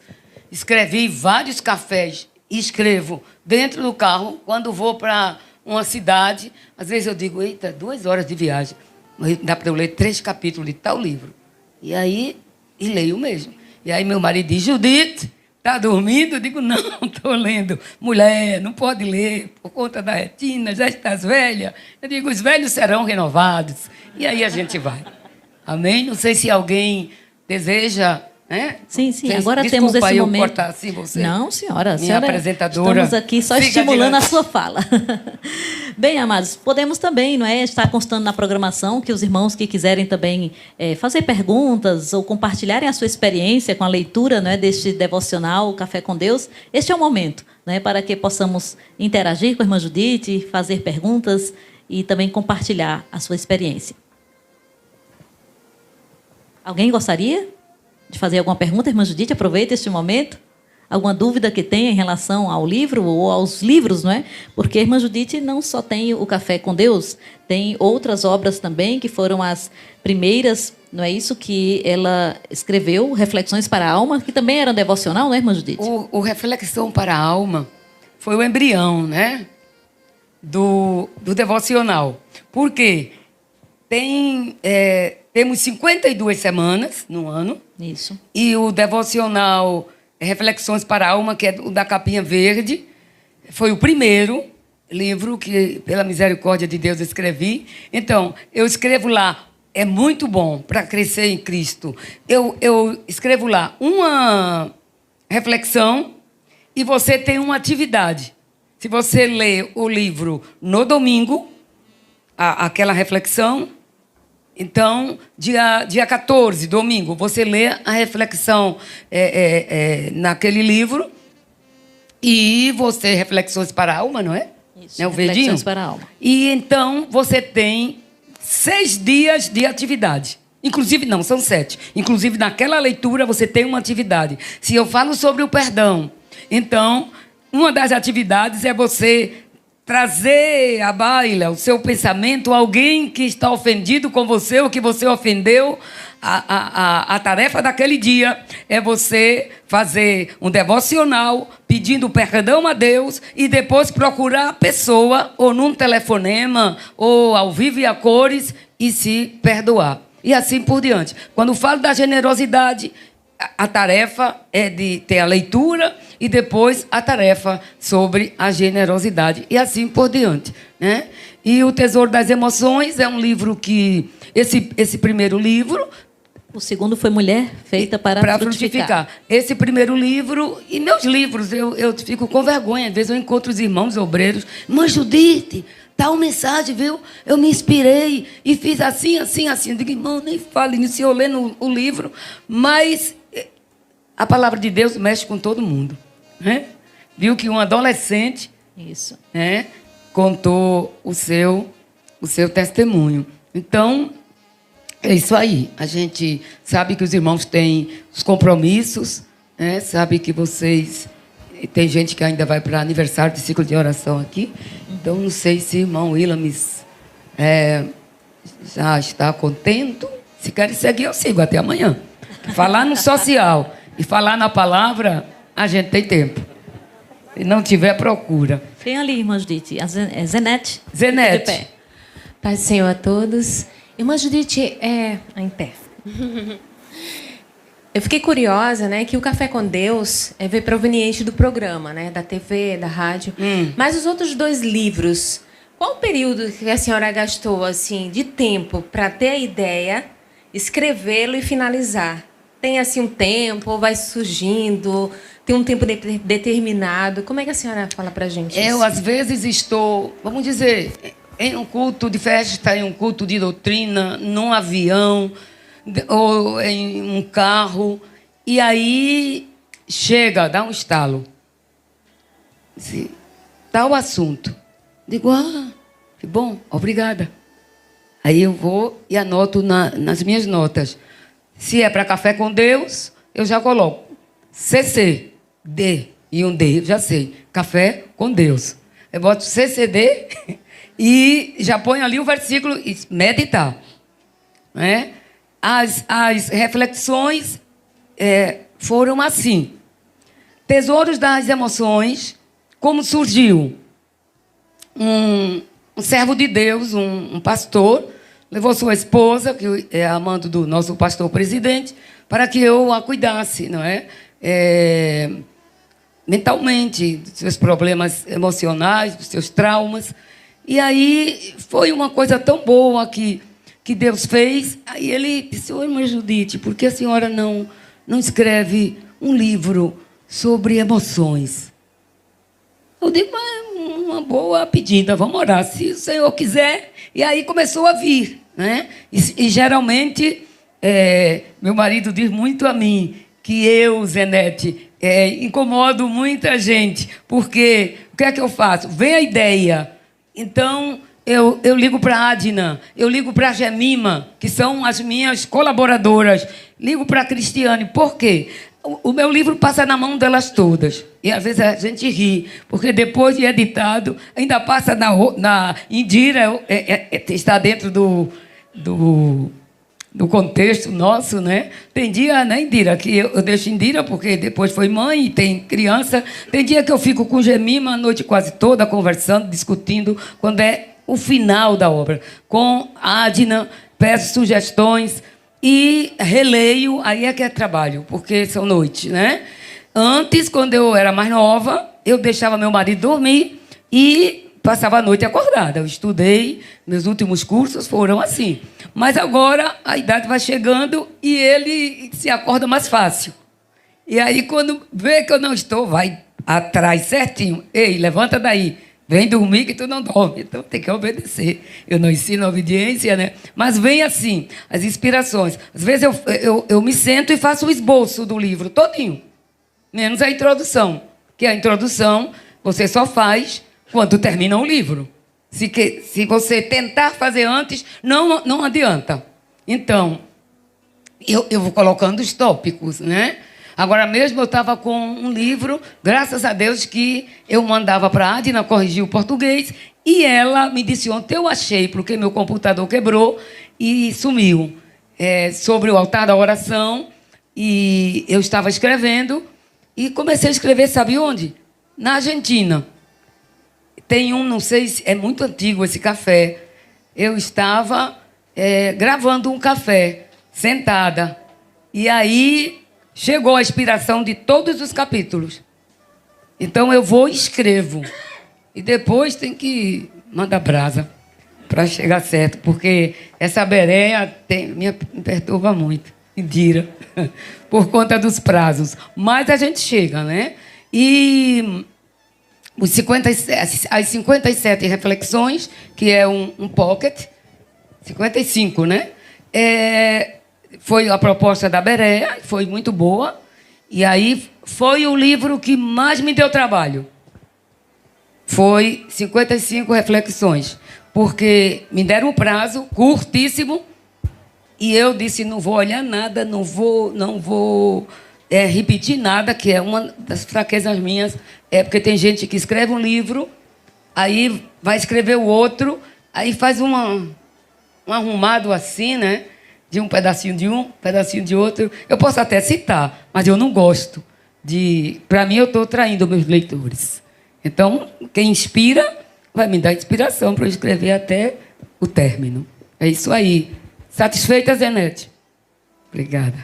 Escrevi vários cafés e escrevo dentro do carro, quando vou para uma cidade. Às vezes eu digo, eita, 2 horas de viagem, dá para eu ler 3 capítulos de tal livro. E aí, leio mesmo. E aí meu marido diz, Judite, está dormindo? Eu digo, não, estou lendo. Mulher, não pode ler por conta da retina, já estás velha. Eu digo, os velhos serão renovados. E aí a gente vai. Amém? Não sei se alguém deseja né? Sim, sim. Vocês- Agora desculpa temos esse eu momento. cortar assim você. Não, senhora. A Minha senhora apresentadora. Estamos aqui só Siga estimulando adiante. a sua fala. Bem, amados, podemos também, não é, estar constando na programação que os irmãos que quiserem também fazer perguntas ou compartilharem a sua experiência com a leitura, não é, deste devocional Café com Deus, este é o momento, né, para que possamos interagir com a irmã Judite, fazer perguntas e também compartilhar a sua experiência. Alguém gostaria de fazer alguma pergunta, irmã Judite? Aproveita este momento. Alguma dúvida que tenha em relação ao livro ou aos livros, não é? Porque a irmã Judite não só tem o Café com Deus, tem outras obras também que foram as primeiras, não é isso, que ela escreveu, Reflexões para a Alma, que também era devocional, não é, irmã Judite? O Reflexão para a Alma foi o embrião, né? Do devocional. Por quê? Temos 52 semanas no ano. Isso. E o devocional Reflexões para a Alma, que é o da capinha verde, foi o primeiro livro que, pela misericórdia de Deus, escrevi. Então, eu escrevo lá, é muito bom para crescer em Cristo. Eu escrevo lá uma reflexão e você tem uma atividade. Se você lê o livro no domingo, aquela reflexão, então, dia 14, domingo, você lê a reflexão naquele livro e você, Reflexões para a Alma, não é? Isso, É o verdinho? Reflexões para a Alma. E então você tem 6 dias de atividade. Inclusive, não, são 7. Inclusive, naquela leitura você tem uma atividade. Se eu falo sobre o perdão, então, uma das atividades é você trazer à baila o seu pensamento, alguém que está ofendido com você, ou que você ofendeu. A tarefa daquele dia é você fazer um devocional pedindo perdão a Deus e depois procurar a pessoa, ou num telefonema, ou ao vivo e a cores, e se perdoar. E assim por diante. Quando falo da generosidade, a tarefa é de ter a leitura e depois a tarefa sobre a generosidade. E assim por diante, né? E o Tesouro das Emoções é um livro que... Esse primeiro livro... O segundo foi Mulher Feita para Frutificar. Esse primeiro livro... E meus livros, eu fico com vergonha. Às vezes eu encontro os irmãos obreiros. Mãe Judite, tal mensagem, viu? Eu me inspirei e fiz assim, assim, assim. Eu digo, irmão, nem fale nisso. Eu lendo o livro. Mas a palavra de Deus mexe com todo mundo. Né? Viu que um adolescente... Isso. Né, contou o seu testemunho. Então, é isso aí. A gente sabe que os irmãos têm os compromissos, né? Sabe que vocês... Tem gente que ainda vai para aniversário de ciclo de oração aqui. Então, não sei se o irmão Ilamis já está contente. Se querem seguir, eu sigo até amanhã. Falar no social e falar na palavra, a gente tem tempo. Se não tiver, procura. Tem ali, irmã Judite, a Zenete. Zenete. Fica de pé. Paz do Senhor a todos. Irmã Judite, em pé. Eu fiquei curiosa, né, que o Café com Deus veio proveniente do programa, né, da TV, da rádio. Mas os outros 2 livros, qual o período que a senhora gastou assim de tempo para ter a ideia, escrevê-lo e finalizar? Tem assim um tempo, ou vai surgindo, tem um tempo determinado? Como é que a senhora fala para a gente isso? Eu, às vezes, estou, vamos dizer, em um culto de festa, em um culto de doutrina, num avião, ou em um carro, e aí chega, dá um estalo. Assim, tal assunto. Digo, que bom, obrigada. Aí eu vou e anoto nas minhas notas. Se é para Café com Deus, eu já coloco CC, D e um D, eu já sei. Café com Deus. Eu boto CCD e já ponho ali o versículo e meditar. Né? As reflexões foram assim. Tesouros das Emoções, como surgiu? Um servo de Deus, um pastor, levou sua esposa, que é a mando do nosso pastor presidente, para que eu a cuidasse, não é? Mentalmente, dos seus problemas emocionais, dos seus traumas. E aí foi uma coisa tão boa que Deus fez. Aí ele disse, oi, irmã Judite, por que a senhora não não escreve um livro sobre emoções? Eu digo, mas uma boa pedida, vamos orar, se o Senhor quiser. E aí começou a vir, né? E geralmente, meu marido diz muito a mim que eu, Zenete, incomodo muita gente, porque o que é que eu faço? Vem a ideia, então eu ligo para a Adna, eu ligo para a Gemima, que são as minhas colaboradoras, ligo para a Cristiane. Por quê? O meu livro passa na mão delas todas. E às vezes a gente ri, porque depois de editado, ainda passa na Indira, está dentro do contexto nosso, né? Tem dia, né, Indira, que eu deixo Indira, porque depois foi mãe e tem criança. Tem dia que eu fico com Gemima a noite quase toda, conversando, discutindo, quando é o final da obra. Com a Adna, peço sugestões e releio, aí é que é trabalho, porque são noites, né? Antes, quando eu era mais nova, eu deixava meu marido dormir e passava a noite acordada. Eu estudei, meus últimos cursos foram assim. Mas agora a idade vai chegando e ele se acorda mais fácil. E aí, quando vê que eu não estou, vai atrás certinho. Ei, levanta daí. Vem dormir que tu não dorme. Então tem que obedecer. Eu não ensino a obediência, né? Mas vem assim, as inspirações. Às vezes eu me sento e faço o esboço do livro todinho. Menos a introdução. Que a introdução você só faz quando termina o livro. Se você tentar fazer antes, não adianta. Então, eu vou colocando os tópicos, né? Agora mesmo eu estava com um livro, graças a Deus, que eu mandava para a Adna corrigir o português, e ela me disse ontem, eu achei, porque meu computador quebrou e sumiu. Sobre o altar da oração, e eu estava escrevendo, e comecei a escrever, sabe onde? Na Argentina. Tem não sei se é muito antigo esse café. Eu estava gravando um café, sentada. E aí chegou a inspiração de todos os capítulos. Então eu vou e escrevo. E depois tem que mandar brasa para chegar certo, porque essa Bereia me perturba muito, Indira, por conta dos prazos. Mas a gente chega, né? E as 57 reflexões, que é um pocket, 55, né? Foi a proposta da Bereia, foi muito boa. E aí foi o livro que mais me deu trabalho. Foi 55 reflexões. Porque me deram um prazo curtíssimo e eu disse, não vou olhar nada, não vou repetir nada, que é uma das fraquezas minhas. Porque tem gente que escreve um livro, aí vai escrever o outro, aí faz um arrumado assim, né? De um pedacinho de um, pedacinho de outro. Eu posso até citar, mas eu não gosto de... Para mim, eu estou traindo meus leitores. Então, quem inspira vai me dar inspiração para eu escrever até o término. É isso aí. Satisfeita, Zenete? Obrigada.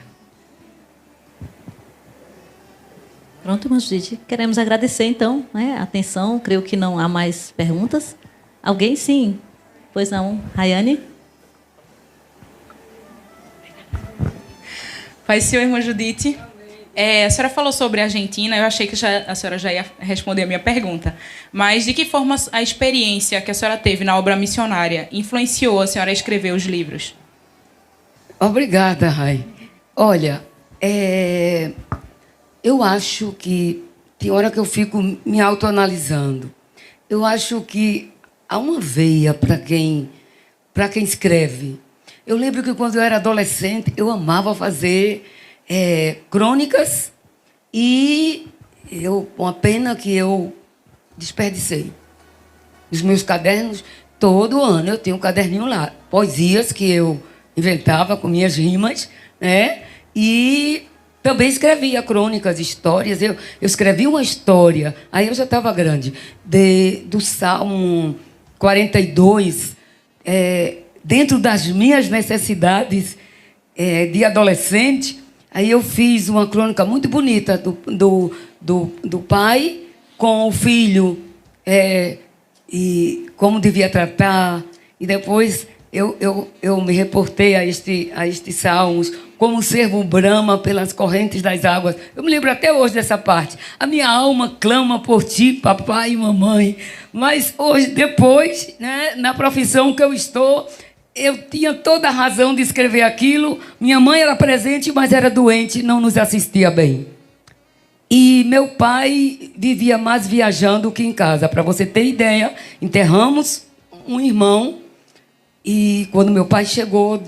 Pronto, irmã Judite. Queremos agradecer, então, né, a atenção. Creio que não há mais perguntas. Alguém? Sim. Pois não. Rayane? Pai, senhor, irmã Judite. A senhora falou sobre a Argentina, eu achei que a senhora já ia responder a minha pergunta. Mas de que forma a experiência que a senhora teve na obra missionária influenciou a senhora a escrever os livros? Obrigada, Rai. Olha, eu acho que tem hora que eu fico me autoanalisando. Eu acho que há uma veia para quem escreve. Eu lembro que quando eu era adolescente, eu amava fazer crônicas e uma pena que eu desperdicei. Os meus cadernos, todo ano eu tenho um caderninho lá. Poesias que eu inventava com minhas rimas, né? E também escrevia crônicas, histórias. Eu escrevi uma história, aí eu já estava grande, do Salmo 42, dentro das minhas necessidades de adolescente. Aí eu fiz uma crônica muito bonita do pai com o filho, e como devia tratar. E depois eu me reportei a estes salmos, como o servo brama pelas correntes das águas. Eu me lembro até hoje dessa parte. A minha alma clama por ti, papai e mamãe. Mas hoje, depois, né, na profissão que eu estou, eu tinha toda a razão de escrever aquilo. Minha mãe era presente, mas era doente, não nos assistia bem. E meu pai vivia mais viajando que em casa. Para você ter ideia, enterramos um irmão. E quando meu pai chegou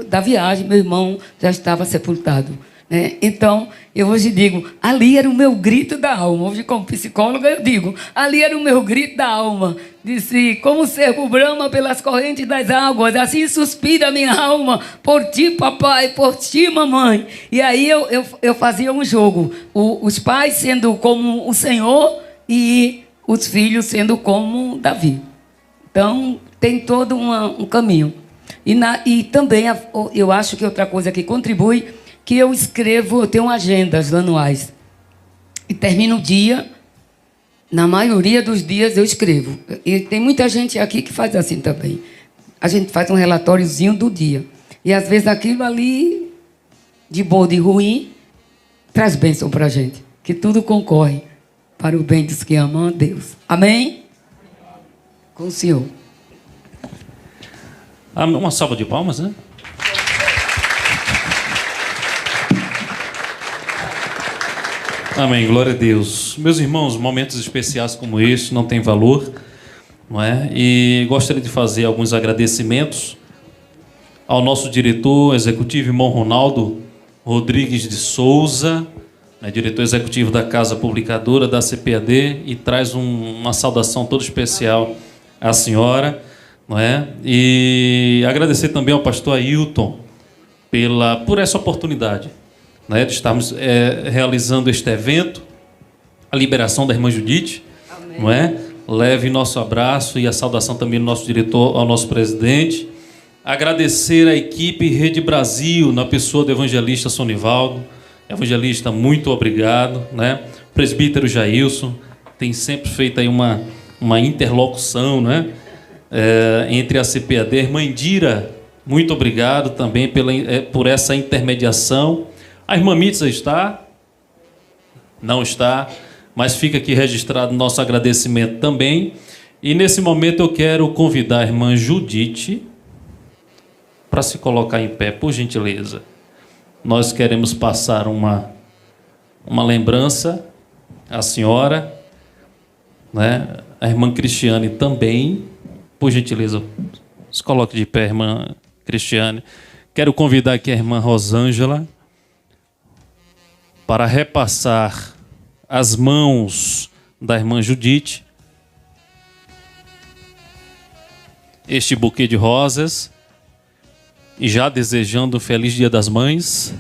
da viagem, meu irmão já estava sepultado, né? Então, eu hoje digo, ali era o meu grito da alma. Hoje, como psicóloga, eu digo, ali era o meu grito da alma. Disse, como o servo brama pelas correntes das águas, assim suspira a minha alma por ti, papai, por ti, mamãe. E aí eu fazia um jogo, os pais sendo como o Senhor e os filhos sendo como Davi. Então, tem todo um caminho. E também, eu acho que outra coisa que contribui, que eu escrevo, eu tenho agendas anuais. E termino o dia, na maioria dos dias eu escrevo. E tem muita gente aqui que faz assim também. A gente faz um relatóriozinho do dia. E às vezes aquilo ali, de bom ou de ruim, traz bênção para a gente. Que tudo concorre para o bem dos que amam a Deus. Amém? Com o Senhor. Uma salva de palmas, né? Amém, glória a Deus. Meus irmãos, momentos especiais como este não têm valor, não é? E gostaria de fazer alguns agradecimentos ao nosso diretor executivo, irmão Ronaldo Rodrigues de Souza, né, diretor executivo da Casa Publicadora da CPAD, e traz uma saudação toda especial à senhora, não é? E agradecer também ao pastor Ailton por essa oportunidade, né, de estarmos realizando este evento, a liberação da irmã Judite. Amém. Não é? Leve nosso abraço e a saudação também do nosso diretor, ao nosso presidente. Agradecer à equipe Rede Brasil, na pessoa do evangelista Sonivaldo. Evangelista, muito obrigado, né? Presbítero Jailson tem sempre feito aí uma interlocução, né? Entre a CPAD. Irmã Indira, muito obrigado também por essa intermediação. A irmã Mitza está? Não está, mas fica aqui registrado nosso agradecimento também. E nesse momento eu quero convidar a irmã Judite para se colocar em pé, por gentileza. Nós queremos passar uma lembrança à senhora, né? A irmã Cristiane também. Por gentileza, se coloque de pé, irmã Cristiane. Quero convidar aqui a irmã Rosângela para repassar as mãos da irmã Judite este buquê de rosas, e já desejando um feliz Dia das Mães.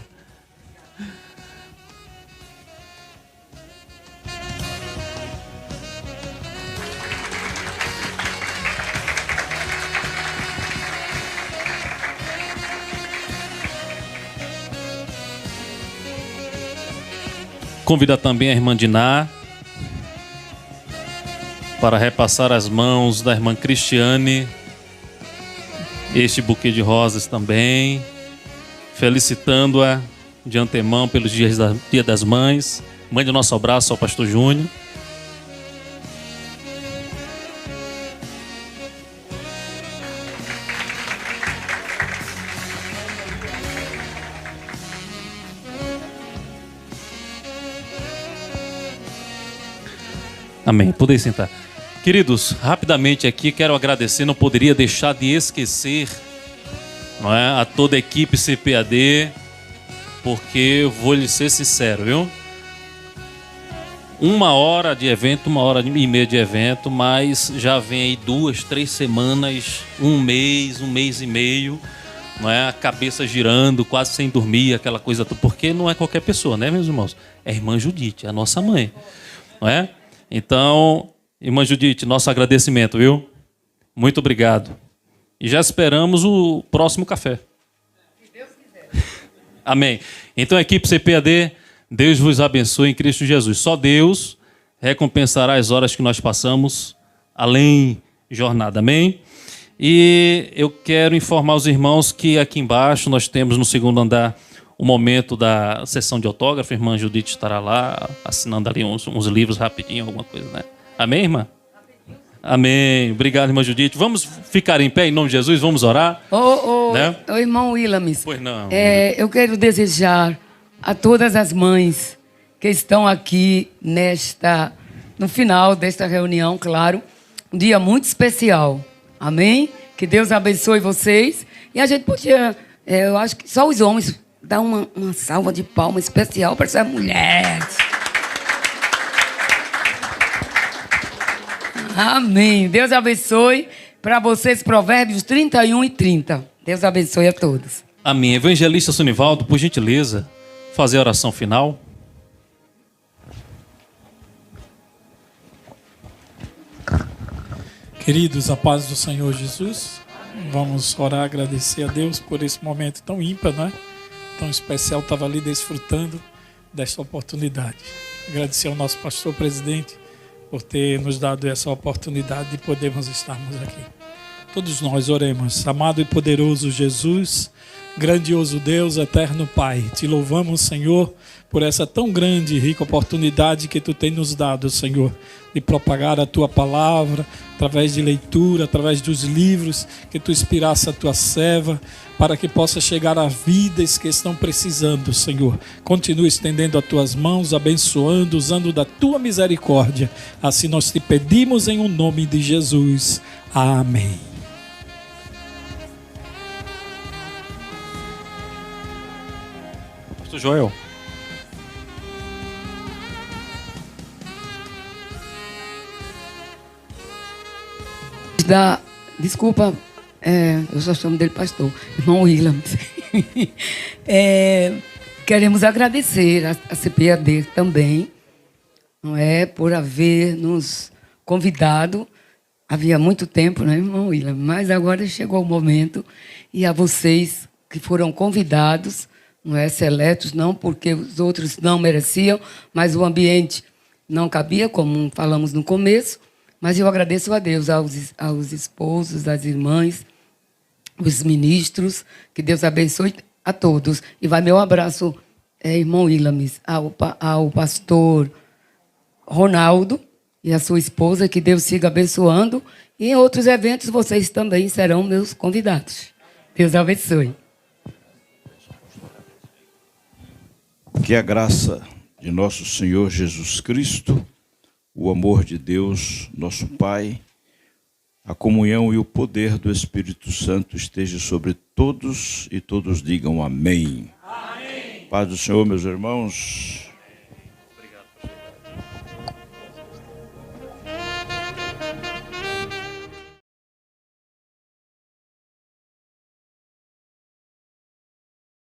Convidar também a irmã Diná para repassar as mãos da irmã Cristiane este buquê de rosas também, felicitando-a de antemão pelos dias Dia das Mães. Mande o nosso abraço ao pastor Júnior. Amém. Podem sentar. Queridos, rapidamente aqui quero agradecer, não poderia deixar de esquecer, não é, a toda a equipe CPAD, porque eu vou lhe ser sincero, viu? 1 hora de evento, 1h30 de evento, mas já vem aí 2, 3 semanas, 1 mês e meio, não é? A cabeça girando, quase sem dormir, aquela coisa toda, porque não é qualquer pessoa, né, meus irmãos? É a irmã Judite, a nossa mãe, não é? Então, irmã Judite, nosso agradecimento, viu? Muito obrigado. E já esperamos o próximo café. Se Deus quiser. Amém. Então, equipe CPAD, Deus vos abençoe em Cristo Jesus. Só Deus recompensará as horas que nós passamos além jornada. Amém? E eu quero informar os irmãos que aqui embaixo nós temos no segundo andar o momento da sessão de autógrafo. A irmã Judite estará lá assinando ali uns livros rapidinho, alguma coisa, né? Amém, irmã? Amém. Obrigado, irmã Judite. Vamos ficar em pé em nome de Jesus, vamos orar. Né? Irmão Willamis, Pois não. eu quero desejar a todas as mães que estão aqui no final desta reunião, claro, um dia muito especial. Amém? Que Deus abençoe vocês. E a gente podia, eu acho que só os homens, dar uma salva de palmas especial para essas mulheres. Amém. Deus abençoe para vocês, Provérbios 31 e 30. Deus abençoe a todos. Amém. Evangelista Sunivaldo, por gentileza, fazer a oração final. Queridos, a paz do Senhor Jesus, vamos orar, agradecer a Deus por esse momento tão ímpar, né? Tão especial, estava ali desfrutando desta oportunidade. Agradecer ao nosso pastor presidente por ter nos dado essa oportunidade de podermos estarmos aqui. Todos nós oremos. Amado e poderoso Jesus, grandioso Deus, eterno Pai, te louvamos, Senhor, por essa tão grande e rica oportunidade que tu tem nos dado, Senhor, de propagar a tua palavra, através de leitura, através dos livros, que tu inspirasse a tua serva, para que possa chegar a vidas que estão precisando, Senhor. Continua estendendo as tuas mãos, abençoando, usando da tua misericórdia. Assim nós te pedimos em nome de Jesus. Amém. Pastor Joel. Desculpa, eu só chamo dele pastor, irmão Willamis. Queremos agradecer a CPAD também, não é, por haver nos convidado. Havia muito tempo, né, irmão Willamis? Mas agora chegou o momento, e a vocês que foram convidados, não é, seletos, não porque os outros não mereciam, mas o ambiente não cabia, como falamos no começo. Mas eu agradeço a Deus, aos esposos, às irmãs, os ministros, que Deus abençoe a todos. E vai meu abraço, irmão Willamis, ao pastor Ronaldo e a sua esposa, que Deus siga abençoando. E em outros eventos vocês também serão meus convidados. Deus abençoe. Que a graça de nosso Senhor Jesus Cristo, o amor de Deus, nosso Pai, a comunhão e o poder do Espírito Santo esteja sobre todos e todos digam amém. Amém. Paz do Senhor, meus irmãos.